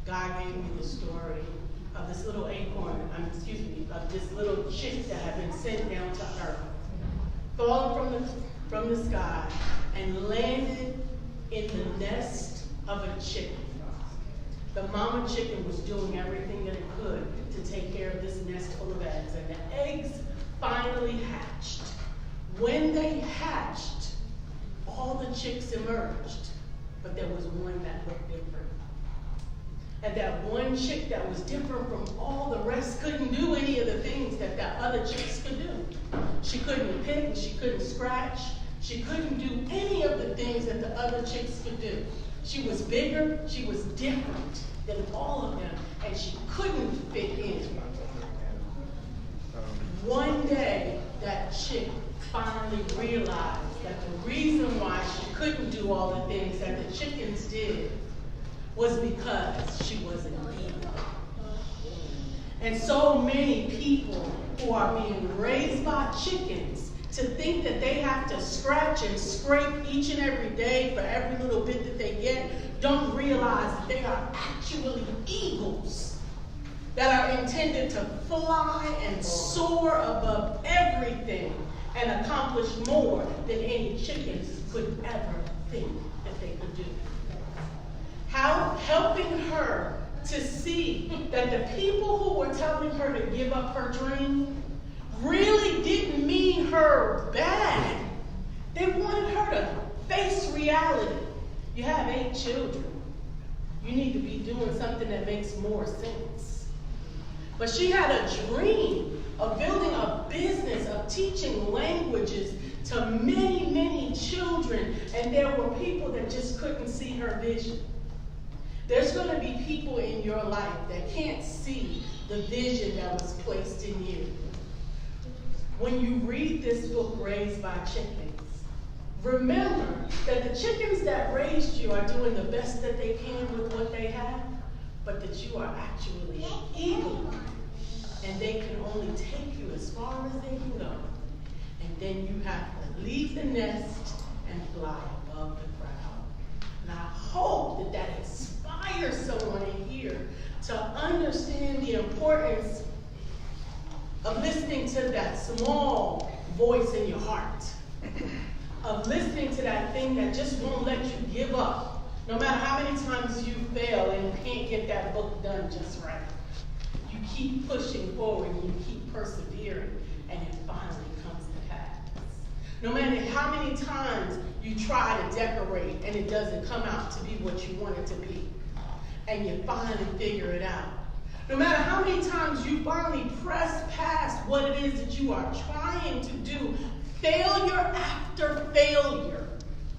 God gave me the story of this little acorn, of this little chick that had been sent down to earth, fallen from the sky, and landed in the nest of a chicken. The mama chicken was doing everything that it could to take care of this nest full of eggs, and the eggs finally hatched. When they hatched, all the chicks emerged, but there was one that looked different. And that one chick that was different from all the rest couldn't do any of the things that the other chicks could do. She couldn't pick, she couldn't scratch, she couldn't do any of the things that the other chicks could do. She was bigger, she was different than all of them, and she couldn't fit in. One day, that chick finally realized that the reason why she couldn't do all the things that the chickens did was because she wasn't eating. And so many people who are being raised by chickens to think that they have to scratch and scrape each and every day for every little bit that they get, don't realize that they are actually eagles that are intended to fly and soar above everything and accomplish more than any chickens could ever think that they could do. Helping her to see that the people who were telling her to give up her dream really didn't mean her bad. They wanted her to face reality. You have 8 children. You need to be doing something that makes more sense. But she had a dream of building a business, of teaching languages to many, many children, and there were people that just couldn't see her vision. There's going to be people in your life that can't see the vision that was placed in you. When you read this book, Raised by Chickens, remember that the chickens that raised you are doing the best that they can with what they have, but that you are actually an eagle, and they can only take you as far as they can go. And then you have to leave the nest and fly above the crowd. And I hope that that inspires someone in here to understand the importance of listening to that small voice in your heart, of listening to that thing that just won't let you give up, no matter how many times you fail and you can't get that book done just right. You keep pushing forward and you keep persevering, and it finally comes to pass. No matter how many times you try to decorate and it doesn't come out to be what you want it to be, and you finally figure it out. No matter how many times you finally press past what it is that you are trying to do, failure after failure,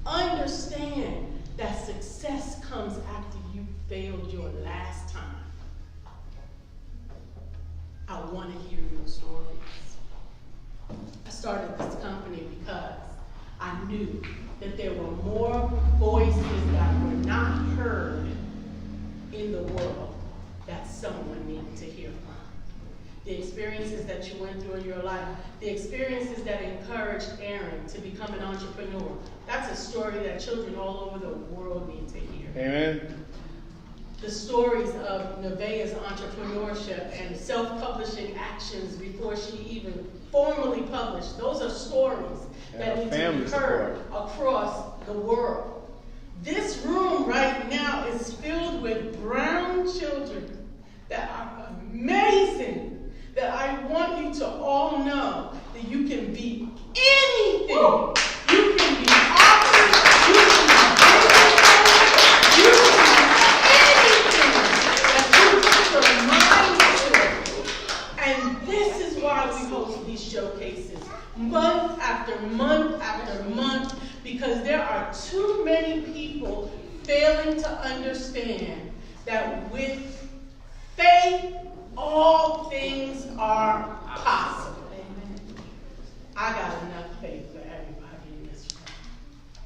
understand that success comes after you failed your last time. I want to hear your stories. I started this company because I knew that there were more voices that were not heard in the world that someone needed to hear from. The experiences that you went through in your life, the experiences that encouraged Aaron to become an entrepreneur, that's a story that children all over the world need to hear. Amen. The stories of Nevaeh's entrepreneurship and self-publishing actions before she even formally published, those are stories that need to be heard across the world. This room right now is filled with brown children that are amazing, that I want you to all know that you can be anything. You can be authors, you can be you can be anything that you put your mind to. And this is why we host these showcases month after month after month, because there are too many people failing to understand that with faith, all things are possible. I got enough faith for everybody in this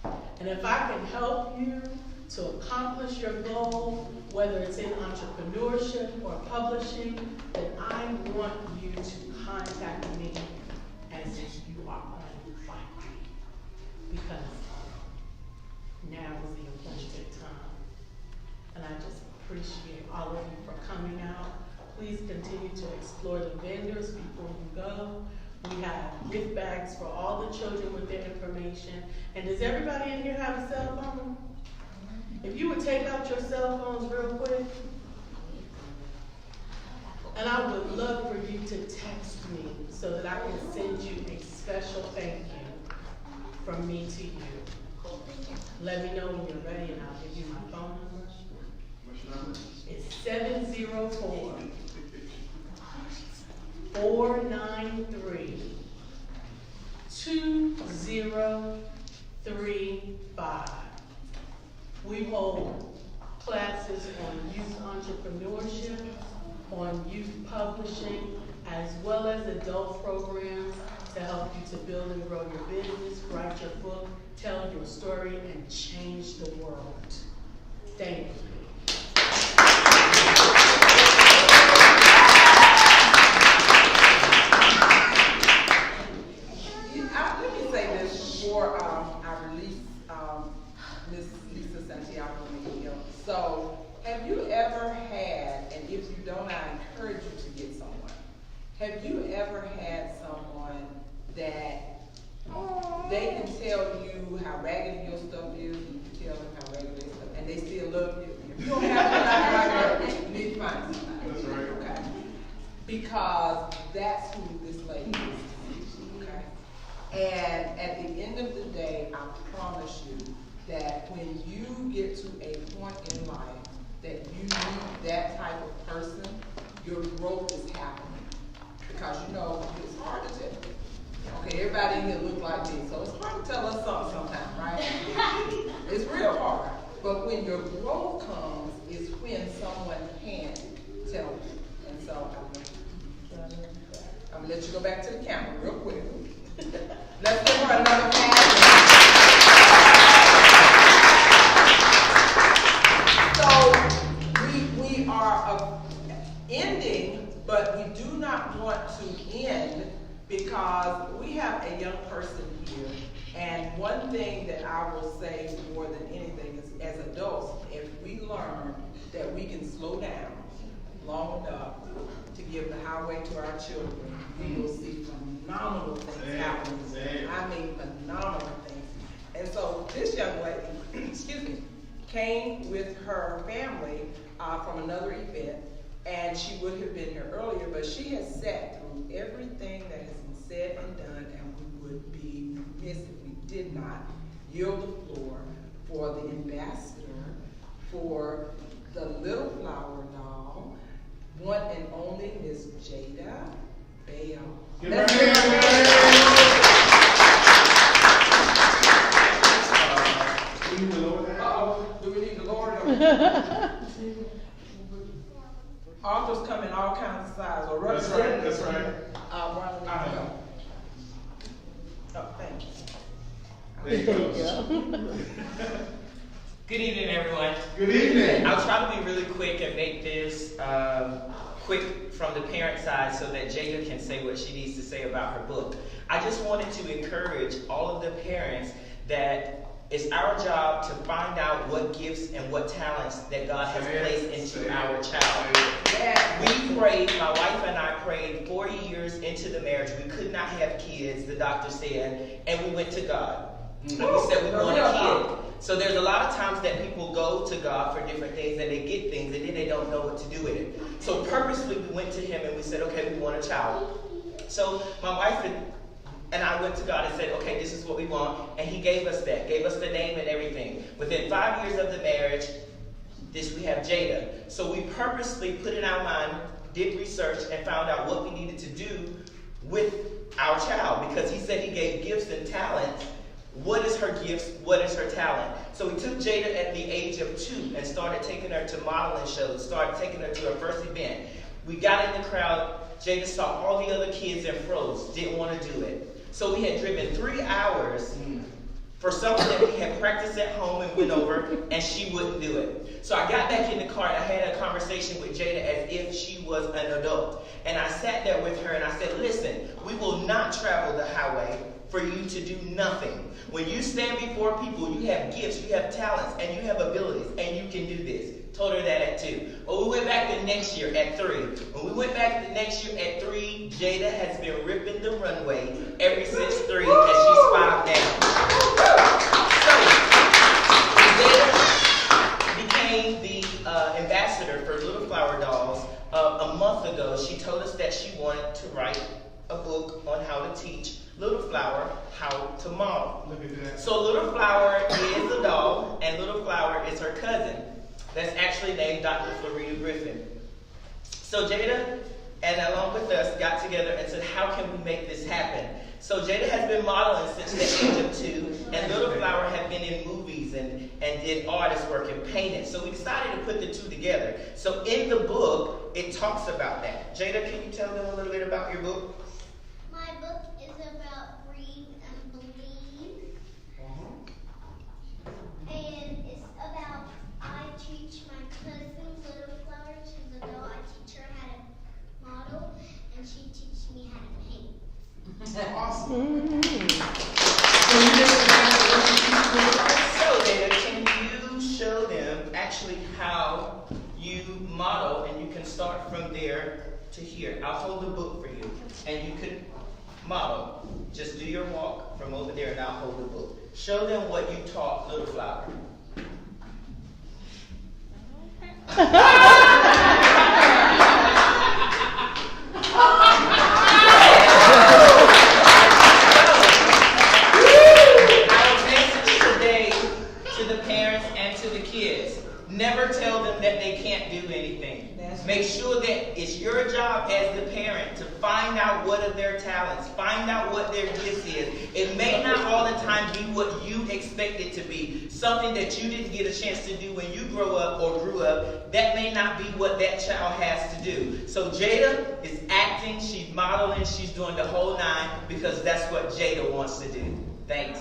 room. And if I can help you to accomplish your goal, whether it's in entrepreneurship or publishing, then I want you to contact me as if you are on fire. Because now is the appointed time. And I just appreciate all of you for coming out. Please continue to explore the vendors before you go. We have gift bags for all the children with their information. And does everybody in here have a cell phone? If you would take out your cell phones real quick. And I would love for you to text me so that I can send you a special thank you from me to you. Let me know when you're ready and I'll give you my phone number. What's your number? It's 704 493 2035. We hold classes on youth entrepreneurship, on youth publishing, as well as adult programs to help you to build and grow your business, write your book, tell your story, and change the world. Thank you. Let me say this before I release Miss Lisa Santiago. So, have you ever had, and if you don't, I encourage you to get someone. Have you ever had someone that they can tell you how raggedy your stuff is, and you tell them how raggedy their stuff, and they still love you? If you don't have anybody like that, you need to find somebody. That's right. Okay. Because that's who this lady is. Okay. And at the end of the day, I promise you that when you get to a point in life that you need that type of person, your growth is happening. Because you know, it's hard to tell. Okay, everybody in here look like me, so it's hard to tell us something sometimes, right? It's real hard. But when your growth comes, is when someone can tell you. And so I'm gonna let you go back to the camera real quick. Let's give her another hand. So we are ending, but we do not want to end because we have a young person here. And one thing that I will say more than anything is, as adults, if we learn that we can slow down long enough to give the highway to our children, we will see phenomenal things happening. I mean, phenomenal things. And so this young lady, excuse me, came with her family from another event, and she would have been here earlier, but she has sat through everything that has been said and done, and we would be remiss if we did not yield the floor for the ambassador for the Little Flower doll, one and only Miss Jada Bale. Give her a hand. Do we need to lower that? Uh-oh, do we need to lower it? Authors come in all kinds of sizes. Or That's right, that's right. Ronald, I know. oh, thank you. There you go. Good evening, everyone. Good evening. I'll try to be really quick and make this quick from the parent side so that Jada can say what she needs to say about her book. I just wanted to encourage all of the parents that it's our job to find out what gifts and what talents that God has placed into our child. We prayed, my wife and I prayed 4 years into the marriage. We could not have kids, the doctor said, and we went to God. And we said we want a kid. So there's a lot of times that people go to God for different things and they get things and then they don't know what to do with it. So purposely we went to him and we said, okay, we want a child. So my wife and I went to God and said, okay, this is what we want. And he gave us that, gave us the name and everything. Within 5 years of the marriage, we have Jada. So we purposely put in our mind, did research, and found out what we needed to do with our child. Because he said he gave gifts and talents. What is her gifts? What is her talent? So we took Jada at the age of 2 and started taking her to modeling shows, started taking her to her first event. We got in the crowd. Jada saw all the other kids and pros, didn't want to do it. So we had driven 3 hours for something that we had practiced at home and went over, and she wouldn't do it. So I got back in the car and I had a conversation with Jada as if she was an adult. And I sat there with her and I said, listen, we will not travel the highway for you to do nothing. When you stand before people, you have gifts, you have talents, and you have abilities, and you can do this. Told her that at 2. Well, we went back the next year at 3. When we went back the next year at 3, Jada has been ripping the runway ever since 3 as she smiled down. So, Jada became the ambassador for Little Flower Dolls a month ago. She told us that she wanted to write a book on how to teach Little Flower how to model. Look at that. So Little Flower is the doll, and Little Flower is her cousin. That's actually named Dr. Florida Griffin. So Jada, and along with us, got together and said, how can we make this happen? So Jada has been modeling since the age of 2, and Little Flower had been in movies and did artist work and painted. So we decided to put the two together. So in the book, book, it talks about that. Jada, can you tell them a little bit about your book? My book is about Read and Believe. And it's about, I teach my cousin Little Flower, she's a girl, I teach her how to model, and she teaches me how to paint. Awesome. So, Jada, can you show them actually how you model, and you can start from there to here. I'll hold the book for you, and you could model. Just do your walk from over there, and I'll hold the book. Show them what you taught Little Flower. Never tell them that they can't do anything. Make sure that it's your job as the parent to find out what are their talents, find out what their gifts is. It may not all the time be what you expect it to be. Something that you didn't get a chance to do when you grew up or grew up, that may not be what that child has to do. So Jada is acting, she's modeling, she's doing the whole nine because that's what Jada wants to do. Thanks.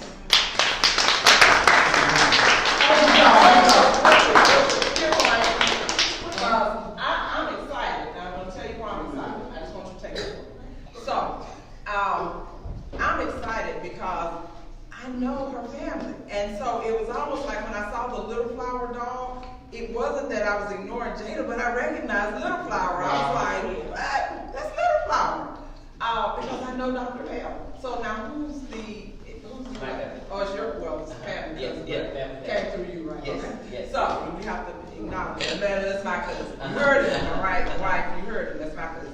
I'm excited. I'm going to tell you why I'm excited. I just want you to take it. So, I'm excited because I know her family. And so it was almost like when I saw the Little Flower doll, it wasn't that I was ignoring Jada, but I recognized Little Flower. I was like, what? That's Little Flower. Because I know Dr. Bell. So now who's the oh, it's your, well, it's family. Yes, family. Came through you, right? Yes, Okay. yes. So, we have to acknowledge that. That's my cousin. You heard it, all right? Wife, you heard it. That's my cousin.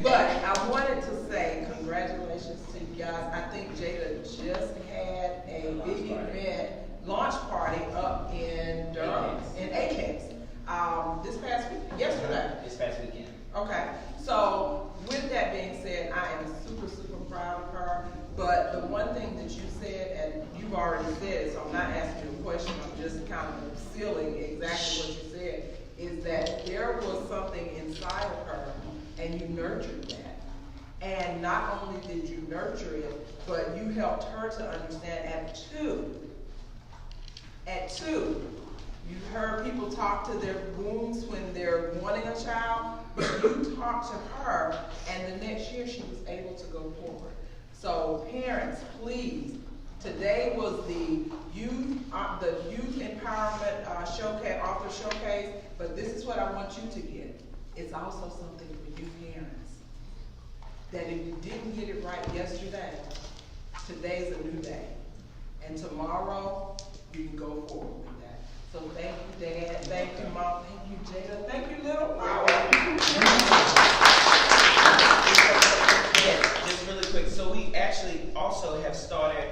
But I wanted to say congratulations to you guys. I think Jada just had a big event, launch party up in Durham, in ACAS. This past week, yesterday. This past weekend. Okay. So, with that being said, I am super, super proud of her. But the one thing that you said, and you've already said it, so I'm not asking you a question, I'm just kind of sealing exactly what you said, is that there was something inside of her, and you nurtured that. And not only did you nurture it, but you helped her to understand at two, you heard people talk to their wombs when they're wanting a child, but you talked to her, and the next year she was able to go forward. So parents, please, today was the youth empowerment showcase, author showcase, but this is what I want you to get. It's also something for you parents, that if you didn't get it right yesterday, today's a new day. And tomorrow, you can go forward with that. So thank you, Dad, thank you, Mom, thank you, Jada, thank you, Little Flower. Yes, just really quick. So we actually also have started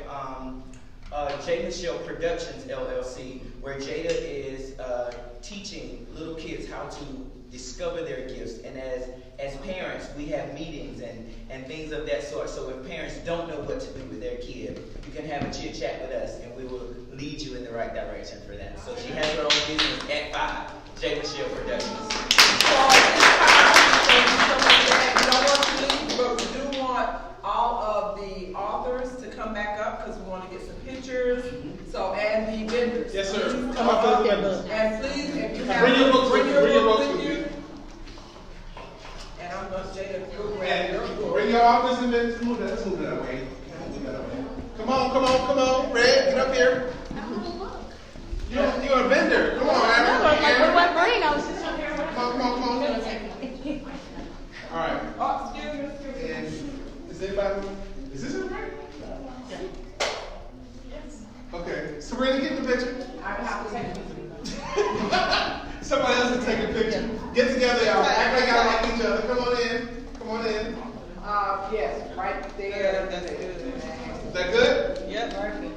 J. Michelle Productions LLC, where Jada is teaching little kids how to discover their gifts. And as parents, we have meetings and things of that sort. So if parents don't know what to do with their kid, you can have a chit chat with us, and we will lead you in the right direction for that. So she has her own business at 5, J. Michelle Productions. But we do want all of the authors to come back up because we want to get some pictures. So, and the vendors. Yes, sir. Please Come up for the vendors. And please, if you have Bring your books with you. Bring your books with you. And I'm going to Jada, you'll grab your book. Bring your office and then let's move that way. Come on. Red, get up here. You're a vendor. Come on, Adam. Come on. All right. Oh, excuse me. And is anybody? Is this it right? Yes. Okay. Sabrina, get the picture. I have to take a picture. Somebody else will take a picture. Get together, y'all. Act like y'all like each other. Come on in. Yes, right there. That's good. Is that good? Yep. Perfect.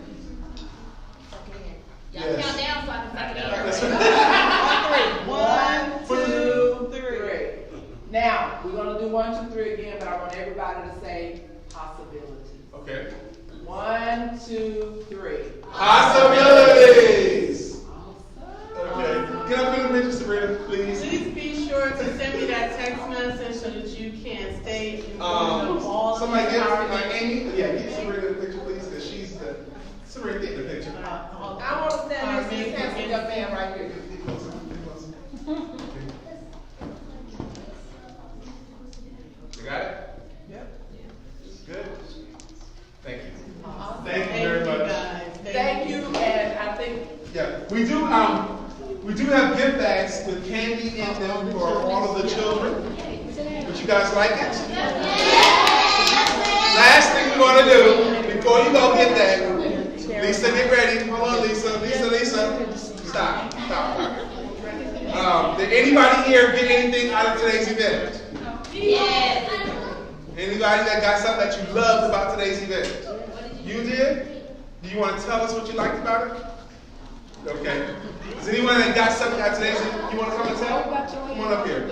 Y'all count down so I can suck it in. 1, 2, 3. Now, we're going to do 1, 2, 3 again, but I want everybody to say possibilities. Okay. 1, 2, 3. Possibilities. Okay. Get up in the picture, Sabrina, please. Please be sure to send me that text think. Yeah, we do have gift bags with candy in them for all of the children. Would you guys like it? Last thing we're going to do, before you go get that, Lisa, get ready. Hold on, Lisa. Lisa. Stop. Did anybody here get anything out of today's event? Yes. Anybody that got something that you loved about today's event? You did? Do you want to tell us what you liked about it? Okay. Is anyone that got something out of today's event you want to come and tell? Come on up here.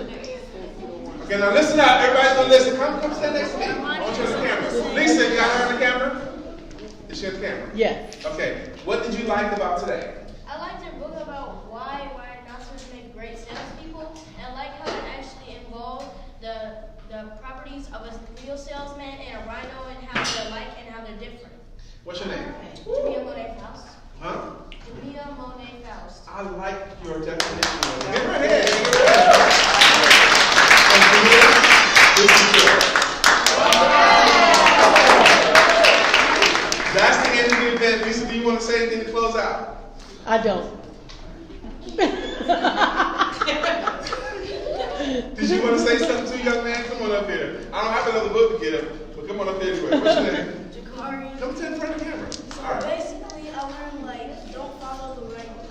Okay, now listen up. Everybody's going to listen. Come stand next to me. I want you on the camera. Lisa, you got her on the camera? Is she on the camera? Yeah. Okay. What did you like about today? I liked your book about why rhinoceros make great salespeople, and I like how it actually involved the properties of a real salesman and a rhino and how they're alike and how they're different. What's your name? Demia Monet Faust. Huh? Demia Monet Faust. I like your definition of it. Give her a hand. This is yours. That's the end of the event. Lisa, do you want to say anything to close out? I don't. Did you want to say something to young man? Come on up here. I don't have another book to get him, but come on up here anyway. What's your name? Jakari. Come to the front of the camera. All right. Basically, I learned don't follow the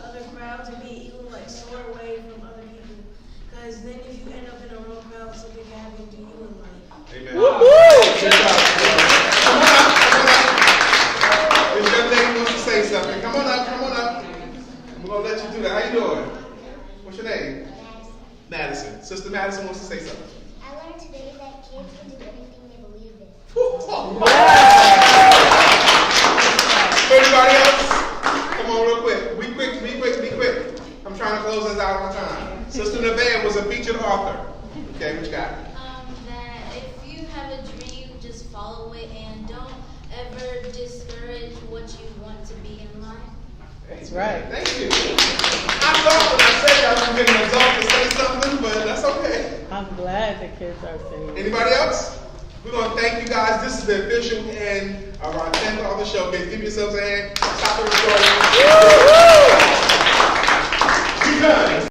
other crowds and be even sort away from other people. Because then if you end up in a wrong crowd, something can happen to you in life. Amen. Good job. This young lady wants to say something. Come on up. We're going to let you do that. How you doing? What's your name? Madison. Sister Madison wants to say something. I learned today that kids can do anything they believe in. Anybody else? Come on real quick. Be quick. I'm trying to close this out on time. Sister Nevaeh was a featured author. Okay, what you got? That if you have a dream, just follow it and don't ever discourage what you want to be in life. That's right. Thank you. I thought when I said that I was getting exalted to say something, but that's okay. I'm glad the kids are saying. Anybody else? We're going to thank you guys. This is the official end of our 10th Author Showcase. Give yourselves a hand. Stop the recording. You're done.